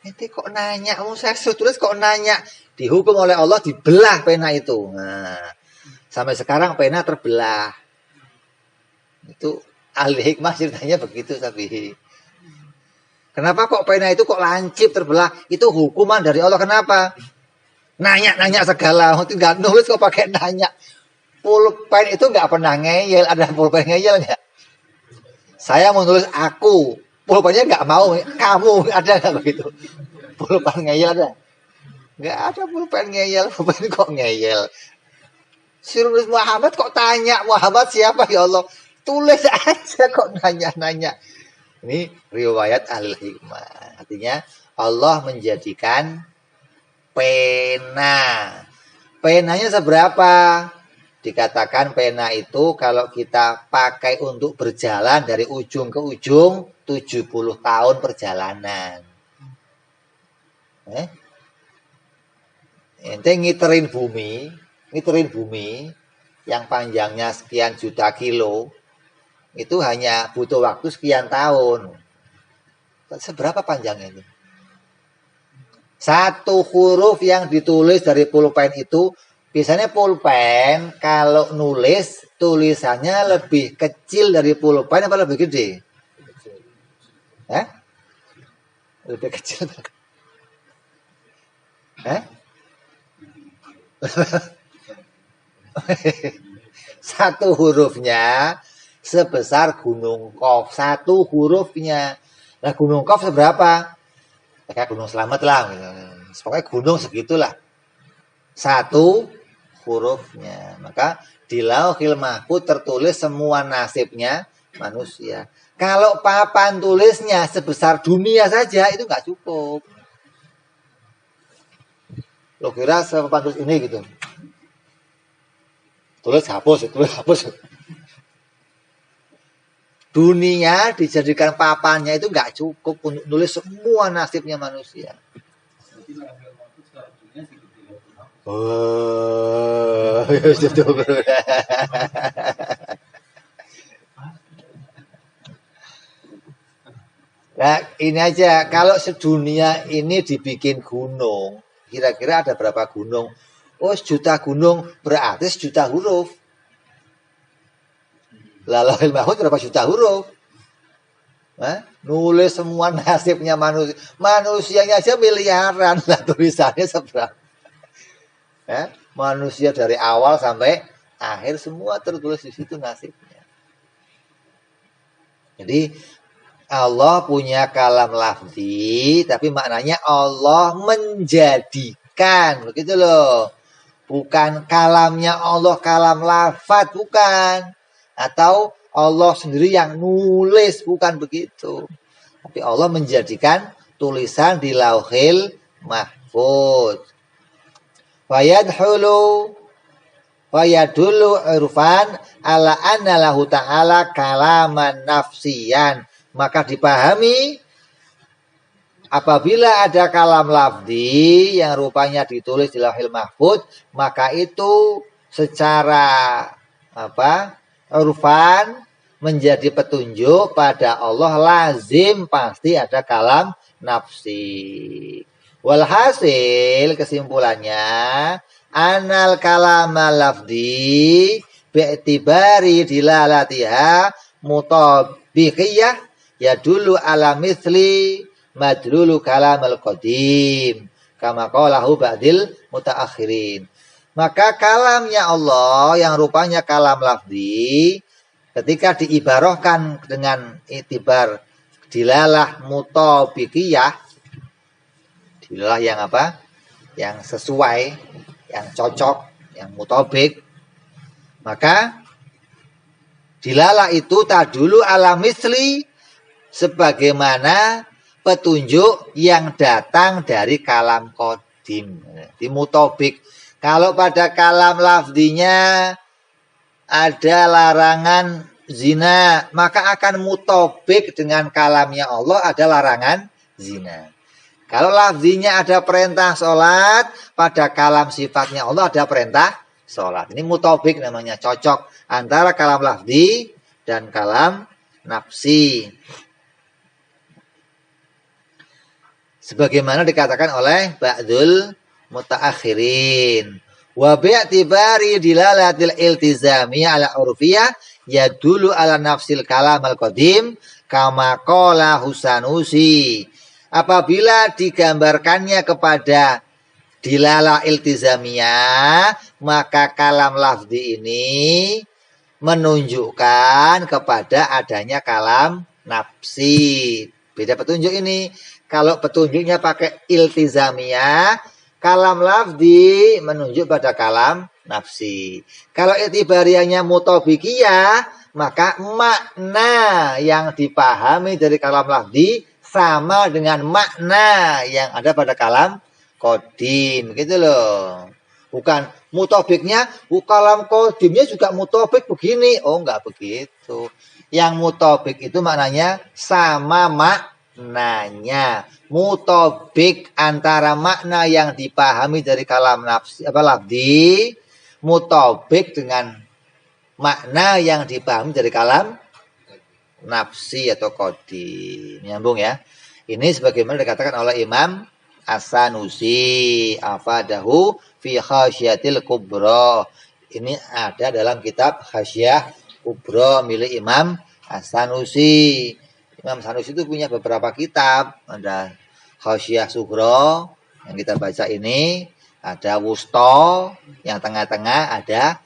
Nanti kok nanya? Saya suruh tulis kok nanya? Dihukum oleh Allah, dibelah pena itu. Nah, sampai sekarang pena terbelah. Itu ahli hikmah ceritanya begitu, tapi kenapa kok pena itu kok lancip terbelah? Itu hukuman dari Allah. Kenapa? Nanya segala. Itu nggak nulis kok pakai nanya. Pulpen itu nggak pernah ngeyel. Ada pulpen ngeyel nggak? Saya mau nulis aku. Pulpennya nggak mau. Kamu ada nggak begitu? Pulpen ngeyel ada? Nggak ada pulpen ngeyel. Pulpen kok ngeyel? Suruh nulis Muhammad kok tanya Muhammad siapa ya Allah? Tulis aja kok nanya-nanya. Ini riwayat al-hikmah. Artinya Allah menjadikan pena. Penanya seberapa? Dikatakan pena itu kalau kita pakai untuk berjalan dari ujung ke ujung 70 tahun perjalanan. Ente ngiterin bumi yang panjangnya sekian juta kilo itu hanya butuh waktu sekian tahun. Seberapa panjangnya itu? Satu huruf yang ditulis dari pulpen itu, biasanya pulpen kalau nulis tulisannya lebih kecil dari pulpen apa lebih gede? Lebih kecil. Satu hurufnya sebesar Gunung Qaf. Satu hurufnya. Nah Gunung Qaf seberapa? Kayak Gunung Slamet lah. Pokoknya gunung segitulah. Satu hurufnya. Maka di Lauhil Mahfuz tertulis semua nasibnya manusia. Kalau papan tulisnya sebesar dunia saja itu nggak cukup. Lo kira sepapan tulis ini gitu. Tulis hapus. Dunia dijadikan papannya itu nggak cukup untuk nulis semua nasibnya manusia. Oh, nah, ini aja. Kalau sedunia ini dibikin gunung, kira-kira ada berapa gunung? Oh, 1 juta gunung, berarti 1 juta huruf. Lauhil Mahfuz berapa juta huruf? Nulis semua nasibnya manusia. Manusianya aja miliaran, lah tulisannya seberapa? Manusia dari awal sampai akhir semua tertulis di situ nasibnya. Jadi Allah punya kalam lafzi, tapi maknanya Allah menjadikan, begitu loh. Bukan kalamnya Allah kalam lafaz, bukan. Atau Allah sendiri yang nulis, bukan begitu. Tapi Allah menjadikan tulisan di Lauhil Mahfuz. Fayadhulu fayadullu irfan ala anna lahu ta'ala kalaman nafsiyan. Maka dipahami apabila ada kalam lafzi yang rupanya ditulis di Lauhil Mahfuz, maka itu secara urfan menjadi petunjuk pada Allah lazim pasti ada kalam nafsi. Walhasil kesimpulannya anal kalama lafzi bi'tibari dilalatiha mutabiqiyah ya dulu ala mithli madlulu kalamal qadim kama qalahu ba'dil mutaakhirin. Maka kalamnya Allah yang rupanya kalam lafzi ketika diibarahkan dengan itibar dilalah mutabiqiyah, dilalah yang yang sesuai, yang cocok, yang mutabik, maka dilalah itu tadulu ala misli sebagaimana petunjuk yang datang dari kalam qadim, di mutabik. Kalau pada kalam lafzinya ada larangan zina, maka akan mutabik dengan kalamnya Allah ada larangan zina. Kalau lafzinya ada perintah sholat, pada kalam sifatnya Allah ada perintah sholat. Ini mutabik namanya, cocok antara kalam lafzi dan kalam nafsi. Sebagaimana dikatakan oleh ba'dul mutaakhirin. Wa bi'tibari dilalatil iltizamiyah ala urfiyah yadulu ala nafsil kalam al-qadim kama qala Husanusi. Apabila digambarkannya kepada dilalah iltizamiyah, maka kalam lafzi ini menunjukkan kepada adanya kalam nafsi. Beda petunjuk ini. Kalau petunjuknya pakai iltizamiyah, kalam lafzi menunjuk pada kalam nafsi. Kalau itibarianya mutabikiyah, maka makna yang dipahami dari kalam lafzi sama dengan makna yang ada pada kalam qadim, gitu loh. Bukan mutabiknya, kalam qadimnya juga mutabik begini. Oh, enggak begitu. Yang mutabik itu maknanya sama maknanya. Mutabik antara makna yang dipahami dari kalam nafsi lafzi, mutabik dengan makna yang dipahami dari kalam nafsi atau qadim. Nyambung ya. Ini sebagaimana dikatakan oleh Imam As-Sanusi afadahu fi khasyatil kubra. Ini ada dalam kitab Khasyah Kubra milik Imam As-Sanusi. Imam Sanusi itu punya beberapa kitab. Ada Khasyah Sughra yang kita baca ini, ada Wusta yang tengah-tengah, ada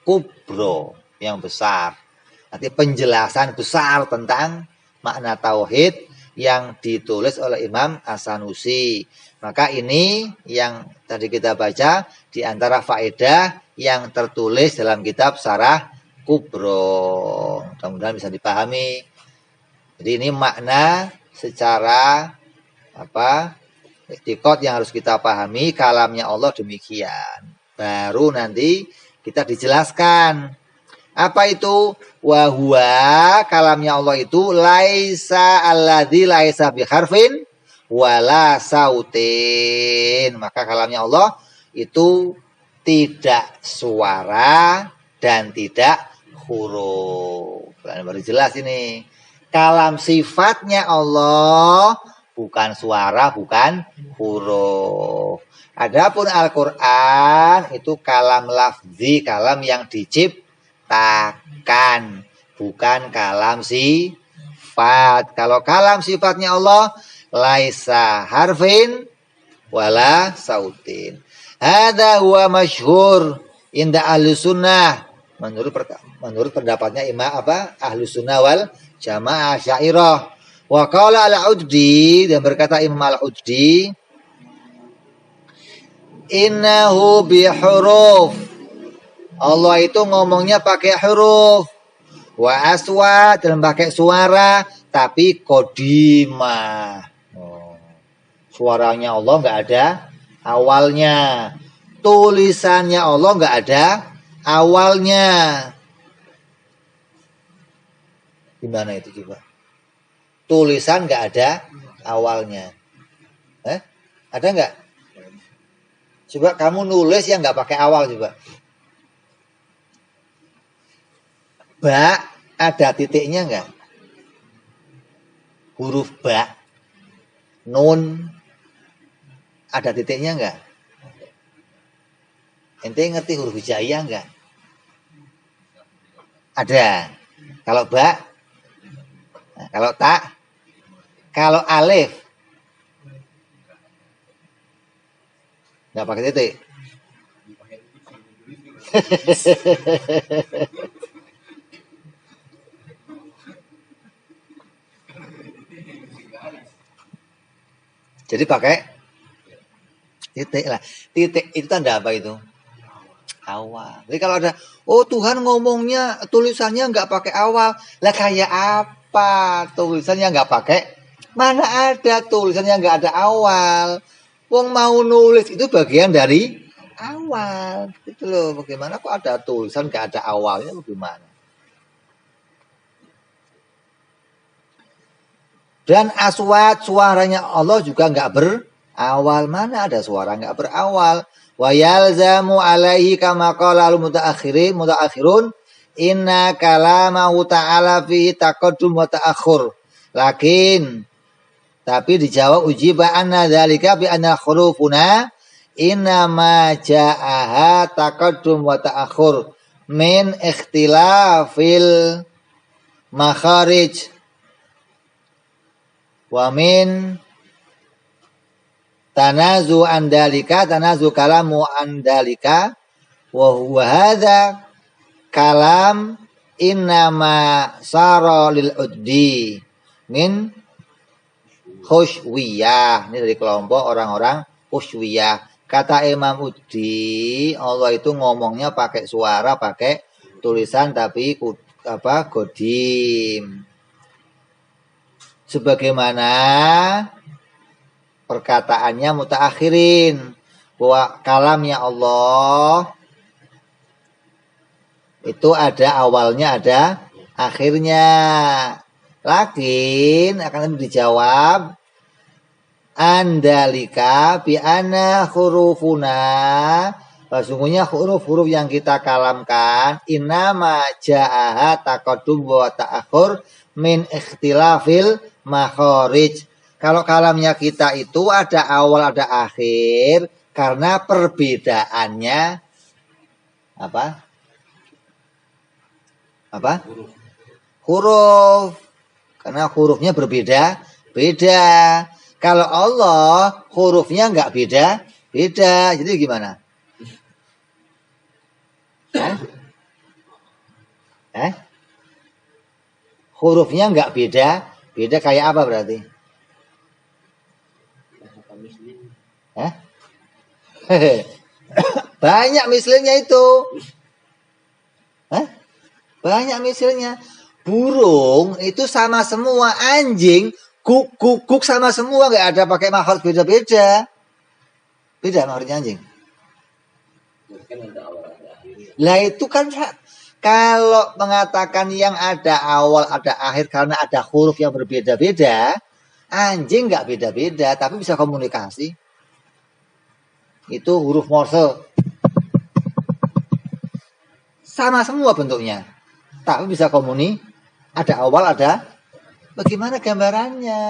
Kubra yang besar. Nanti penjelasan besar tentang makna tauhid yang ditulis oleh Imam As-Sanusi. Maka ini yang tadi kita baca di antara faedah yang tertulis dalam kitab Syarah Kubro. Mudah-mudahan bisa dipahami. Jadi ini makna secara i'tiqad yang harus kita pahami, kalamnya Allah demikian. Baru nanti kita dijelaskan. Apa itu? Wa huwa, kalamnya Allah itu laisa alladzi laisa bi harfin wala sautin. Maka kalamnya Allah itu tidak suara dan tidak huruf. Baru jelas ini. Kalam sifatnya Allah bukan suara, bukan huruf. Adapun Al-Quran itu kalam lafzi, kalam yang diciptakan, bukan kalam sifat. Kalau kalam sifatnya Allah, laisa harfin wala sautin. Hadza huwa masyhur inda ahli sunnah. Menurut pendapatnya Imam ahli sunnah wal jamaah Asy'ariyah. Wa qala al-Uddi, dan berkata Imam al-Uddi, innahu bihuruf. Allah itu ngomongnya pakai huruf. Wa aswat, dan pakai suara, tapi qadimah. Suaranya Allah enggak ada awalnya. Tulisannya Allah enggak ada awalnya. Gimana itu coba? Tulisan nggak ada awalnya. Ada nggak? Coba kamu nulis yang nggak pakai awal coba. Ba ada titiknya nggak? Huruf ba, nun ada titiknya nggak? Ente ngerti huruf hijaiyah nggak? Ada. Kalau ba, nah, kalau ta, kalau alif nggak pakai titik. Jadi pakai titik lah. Titik itu tanda apa itu? Awal. Jadi kalau ada, oh Tuhan ngomongnya tulisannya nggak pakai awal, lah kayak apa tulisannya nggak pakai? Mana ada tulisannya nggak ada awal? Wong mau nulis itu bagian dari awal, gitu loh. Bagaimana kok ada tulisan nggak ada awalnya? Bagaimana? Dan aswat, suaranya Allah juga nggak berawal. Mana ada suara nggak berawal? Wa yalzamu alaihi kama qala al mutaakhirun inna kalamahu ta'ala fihi taqaddum wa ta'akhur. Tapi dijawab ujiba anna dzalika bi anna hurufuna inna ma ja'aha taqaddum wa ta'akhur min ikhtilafil makharij wa min tanazu andalika, tanazu kalamu andalika, wa huwa hadza kalam innama sara lil uddi min khusyawiyah. Ini dari kelompok orang-orang khusyawiyah. Kata Imam Uddi, Allah itu ngomongnya pakai suara, pakai tulisan, tapi godim. Sebagaimana perkataannya mutaakhirin, bahwa kalamnya Allah itu ada awalnya, ada akhirnya. Lakin akan dijawab andalika bi anna hurufuna, sesungguhnya huruf-huruf yang kita kalamkan innama ja'aha taqaddum wa ta'akhur min ikhtilafil makharij. Kalau kalamnya kita itu ada awal ada akhir karena perbedaannya apa? Huruf. Karena hurufnya berbeda-beda. Kalau Allah hurufnya nggak beda-beda. Jadi gimana? Hurufnya nggak beda kayak apa berarti? Banyak misalnya itu. Hah? Banyak misalnya. Burung itu sama semua. Anjing, guguk sama semua. Nggak ada pakai makhluk beda-beda. Beda makhluknya anjing. Lah itu kan kalau mengatakan yang ada awal, ada akhir karena ada huruf yang berbeda-beda, anjing nggak beda-beda, tapi bisa komunikasi. Itu huruf Morse. Sama semua bentuknya. Tapi bisa ada awal, ada. Bagaimana gambarannya?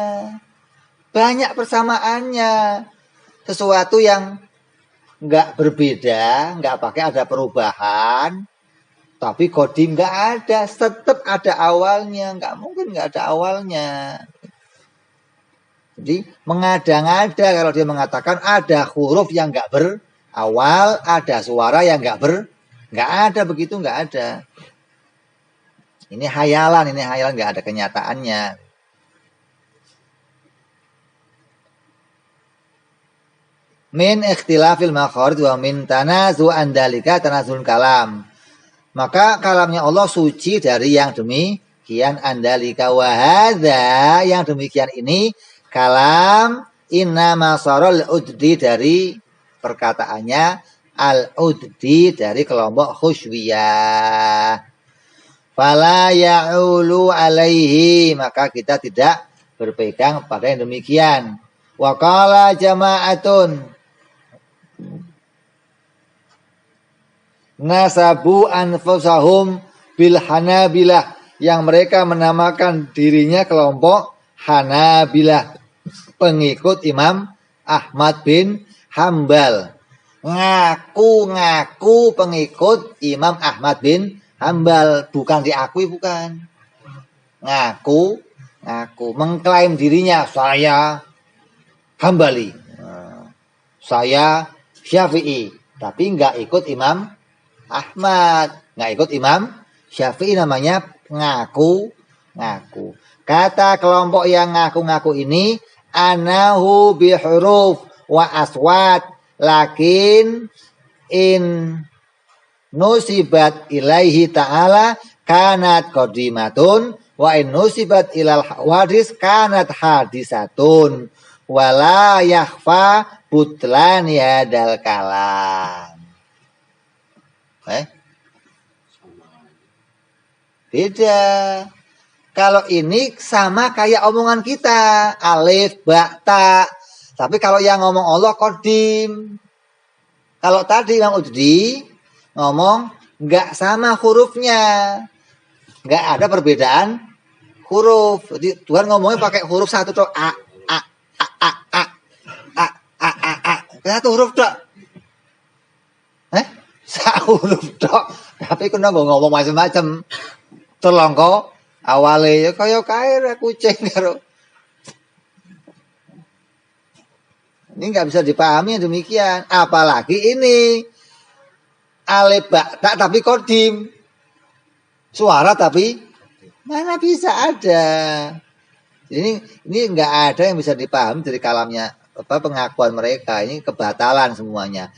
Banyak persamaannya. Sesuatu yang nggak berbeda, nggak pakai ada perubahan. Tapi kodim nggak ada, tetap ada awalnya, nggak mungkin nggak ada awalnya. Jadi mengada-ngada kalau dia mengatakan ada huruf yang nggak berawal, ada suara yang nggak ada begitu, nggak ada. Ini hayalan nggak ada kenyataannya. Min ikhtilafil makharij wa min tanazu andalika tanazul kalam. Maka kalamnya Allah suci dari yang demikian andalika wa hadza, yang demikian ini kalam innama sarul uddi dari perkataannya al-uddi dari kelompok khusyiyah. Fala ya'ulu alaihi, maka kita tidak berpegang pada yang demikian. Wa qala jama'atun nasabu anfusahum bil Hanabilah, yang mereka menamakan dirinya kelompok Hanabilah, pengikut Imam Ahmad bin Hambal. Ngaku-ngaku pengikut Imam Ahmad bin Hambal, bukan diakui, bukan. Ngaku mengklaim dirinya saya Hambali, saya Syafi'i, tapi nggak ikut Imam Ahmad, nggak ikut Imam Syafi'i, namanya ngaku. Kata kelompok yang ngaku-ngaku ini, anahu bihuruf wa aswat, lakin in nusibat ilaihi ta'ala kanat qadimatun, wa in nusibat ilal hawadis kanat hadisatun, wala yakhfa butlani hadal kalam. Beda. Kalau ini sama kayak omongan kita, alif, ba, ta. Tapi kalau yang ngomong Allah qadim. Kalau tadi Imam Uddi ngomong nggak sama hurufnya, nggak ada perbedaan huruf. Jadi Tuhan ngomongnya pakai huruf satu tuh, a. Satu huruf tok. Satu huruf tok. Tapi kena ngomong macam-macam. Terlongko awale ya kaya kae kucing karo. Ini nggak bisa dipahami demikian. Apalagi ini alif ba ta tapi kodim. Suara tapi mana bisa ada. Ini nggak ada yang bisa dipahami dari kalamnya pengakuan mereka. Ini kebatalan semuanya.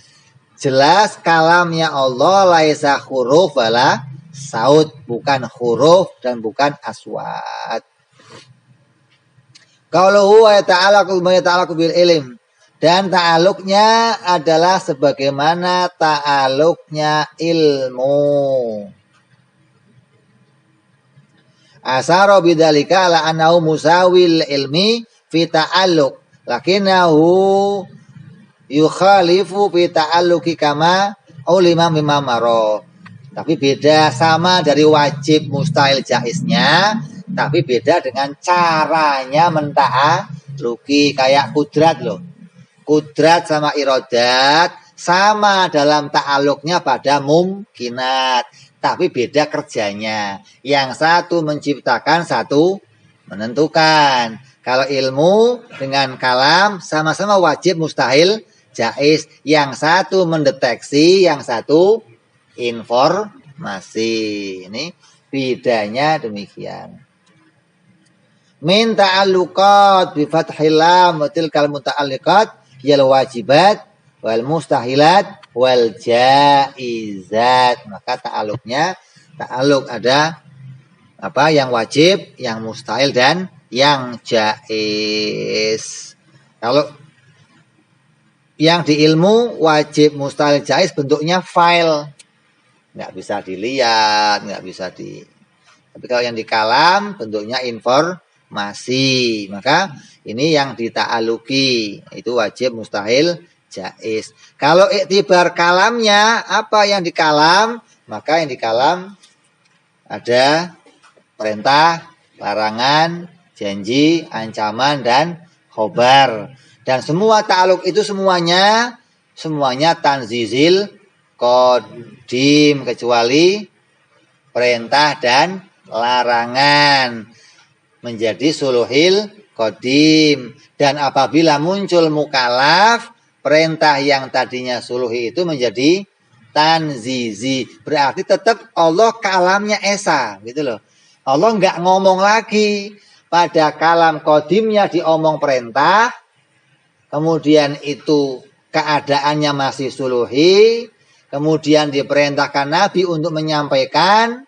Jelas kalamnya Allah laisa huruf wala saut, bukan huruf dan bukan aswat. Kalau huwa ta'alaku bil ilm, dan ta'aluknya adalah sebagaimana ta'aluknya ilmu. Asaro bidzalika ala annahu musawil ilmi fi ta'alluq, lakinahu yukhalifu fi ta'alluqi kama ulima mimma maro. Tapi beda, sama dari wajib mustahil jaiznya, tapi beda dengan caranya menta'alluqi. Kayak kudrat loh. Kudrat sama irodat sama dalam ta'alluqnya pada mumkinat, tapi beda kerjanya. Yang satu menciptakan, satu menentukan. Kalau ilmu dengan kalam sama-sama wajib mustahil jaiz. Yang satu mendeteksi, yang satu informasi. Ini bedanya demikian. Min ta'alluqat bi fathil lam wa tilkal muta'alliqat yal wajibat wal mustahilat wal jaizat. Maka ta'aluk ada apa yang wajib, yang mustahil dan yang jaiz. Kalau yang di ilmu wajib, mustahil, jaiz bentuknya file, nggak bisa dilihat, nggak bisa di. Tapi kalau yang di kalam bentuknya informasi. Maka ini yang dita'aluki, itu wajib, mustahil, jaiz. Kalau iktibar kalamnya apa yang di kalam, maka yang di kalam ada perintah, larangan, janji, ancaman, dan khobar. Dan semua ta'aluk itu semuanya tanzizil qadim, kecuali perintah dan larangan menjadi suluhil qadim. Dan apabila muncul mukallaf, perintah yang tadinya suluhi itu menjadi tanzizi. Berarti tetap Allah kalamnya esa, gitu loh. Allah nggak ngomong lagi. Pada kalam qadimnya diomong perintah, kemudian itu keadaannya masih suluhi, kemudian diperintahkan Nabi untuk menyampaikan,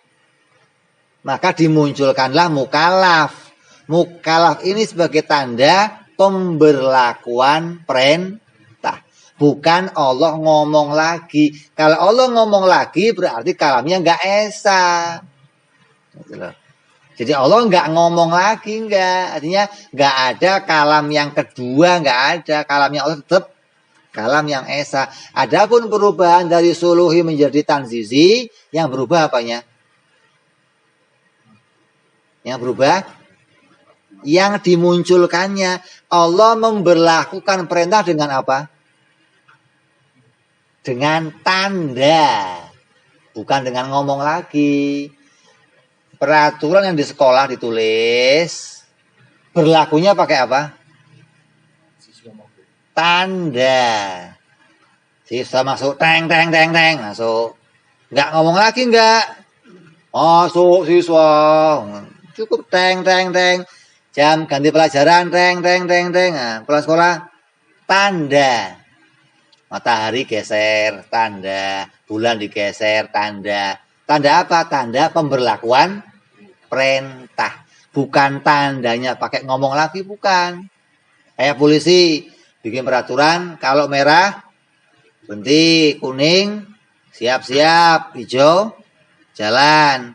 maka dimunculkanlah mukallaf. Mukallaf ini sebagai tanda pemberlakuan perintah. Bukan Allah ngomong lagi. Kalau Allah ngomong lagi berarti kalamnya nggak esa. Jadi Allah nggak ngomong lagi, nggak. Artinya nggak ada kalam yang kedua, nggak ada. Kalamnya Allah tetap kalam yang esa. Adapun perubahan dari suluhi menjadi tanzizi, yang berubah apanya? Yang berubah yang dimunculkannya. Allah memberlakukan perintah dengan apa? Dengan tanda, bukan dengan ngomong lagi. Peraturan yang di sekolah ditulis, berlakunya pakai apa? Tanda. Siswa masuk, teng, masuk. Nggak ngomong lagi, nggak. Masuk siswa. Cukup teng. Jam ganti pelajaran, teng. Nah, pulang sekolah, tanda. Matahari geser, tanda. Bulan digeser, tanda. Tanda apa? Tanda pemberlakuan perintah. Bukan tandanya pakai ngomong lagi, bukan. Kayak polisi bikin peraturan, kalau merah berhenti, kuning siap-siap, hijau jalan.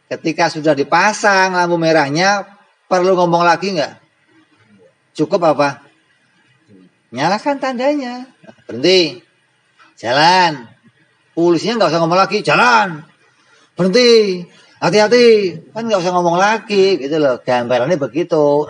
Ketika sudah dipasang lampu merahnya, perlu ngomong lagi nggak? Cukup apa? Nyalakan tandanya, berhenti, jalan. Polisinya nggak usah ngomong lagi, jalan, berhenti, hati-hati, kan nggak usah ngomong lagi, gitu loh. Gambarannya begitu.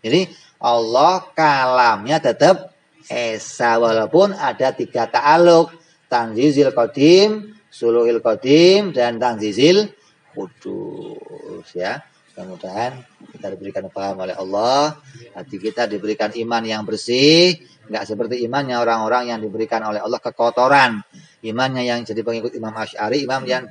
Jadi Allah kalamnya tetap esa, walaupun ada 3 ta'aluk, tanzizil qadim, suluhil qadim, dan tanzizil kudus, ya. Mudah-mudahan kita diberikan paham oleh Allah, hati kita diberikan iman yang bersih, nggak seperti imannya orang-orang yang diberikan oleh Allah kekotoran. Imannya yang jadi pengikut Imam Asy'ari, imam yang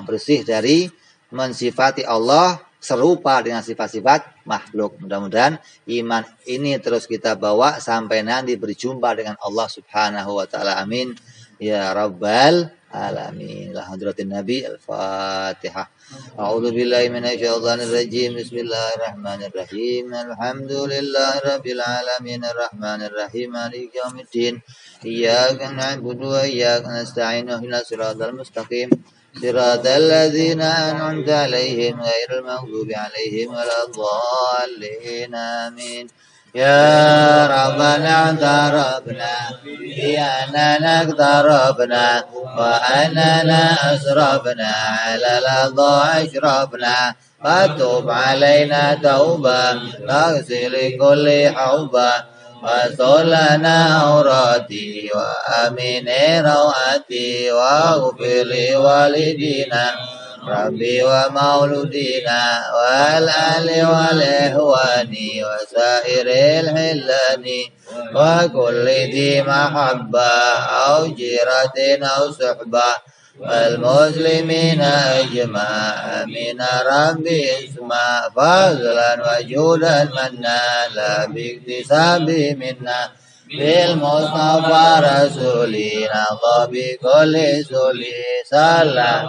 bersih dari mensifati Allah serupa dengan sifat-sifat makhluk. Mudah-mudahan iman ini terus kita bawa sampai nanti berjumpa dengan Allah Subhanahu wa taala. Amin ya rabbal alamin. La hadratin Nabi, Al-Fatihah. A'udzu billahi minasyaitonir rajim. Bismillahirrahmanirrahim. Alhamdulillahirabbil alamin arrahmanir rahim maliki yaumiddin. Iyyaka na'budu wa iyyaka nasta'in. Ihdinas siratal mustaqim. Siratal ladzina an'amta 'alaihim ghairil maghdubi 'alaihim waladdallin. Amin. Ya Rabbana tarabna ya anana tarabna wa anana asrabna ala ladha ashrabna fatub alaina tauba taghsil kulli hauba wa solana aurati wa amine rawati wa ghfirli walidina Rabbi wa mauludina wal ali wal ihwani wa sairil hillani wa kulli di mahabba au jiratin au suhbah wal muslimina ajma' amina rabbi isma fazlan wa judan manna la biktisabi minna بالمصطفى رسولنا بكل سولي سلام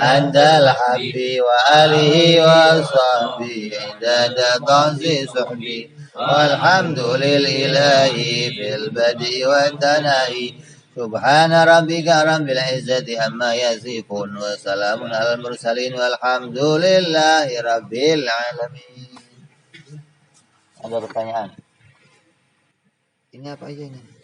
عند الحب وآله وصحبه عدد طنز صحبي والحمد لله في البدء والثناء سبحان ربك رب العزة عما يصفون وسلام على المرسلين والحمد لله رب العالمين. Ada pertanyaan? Ini apa aja ini?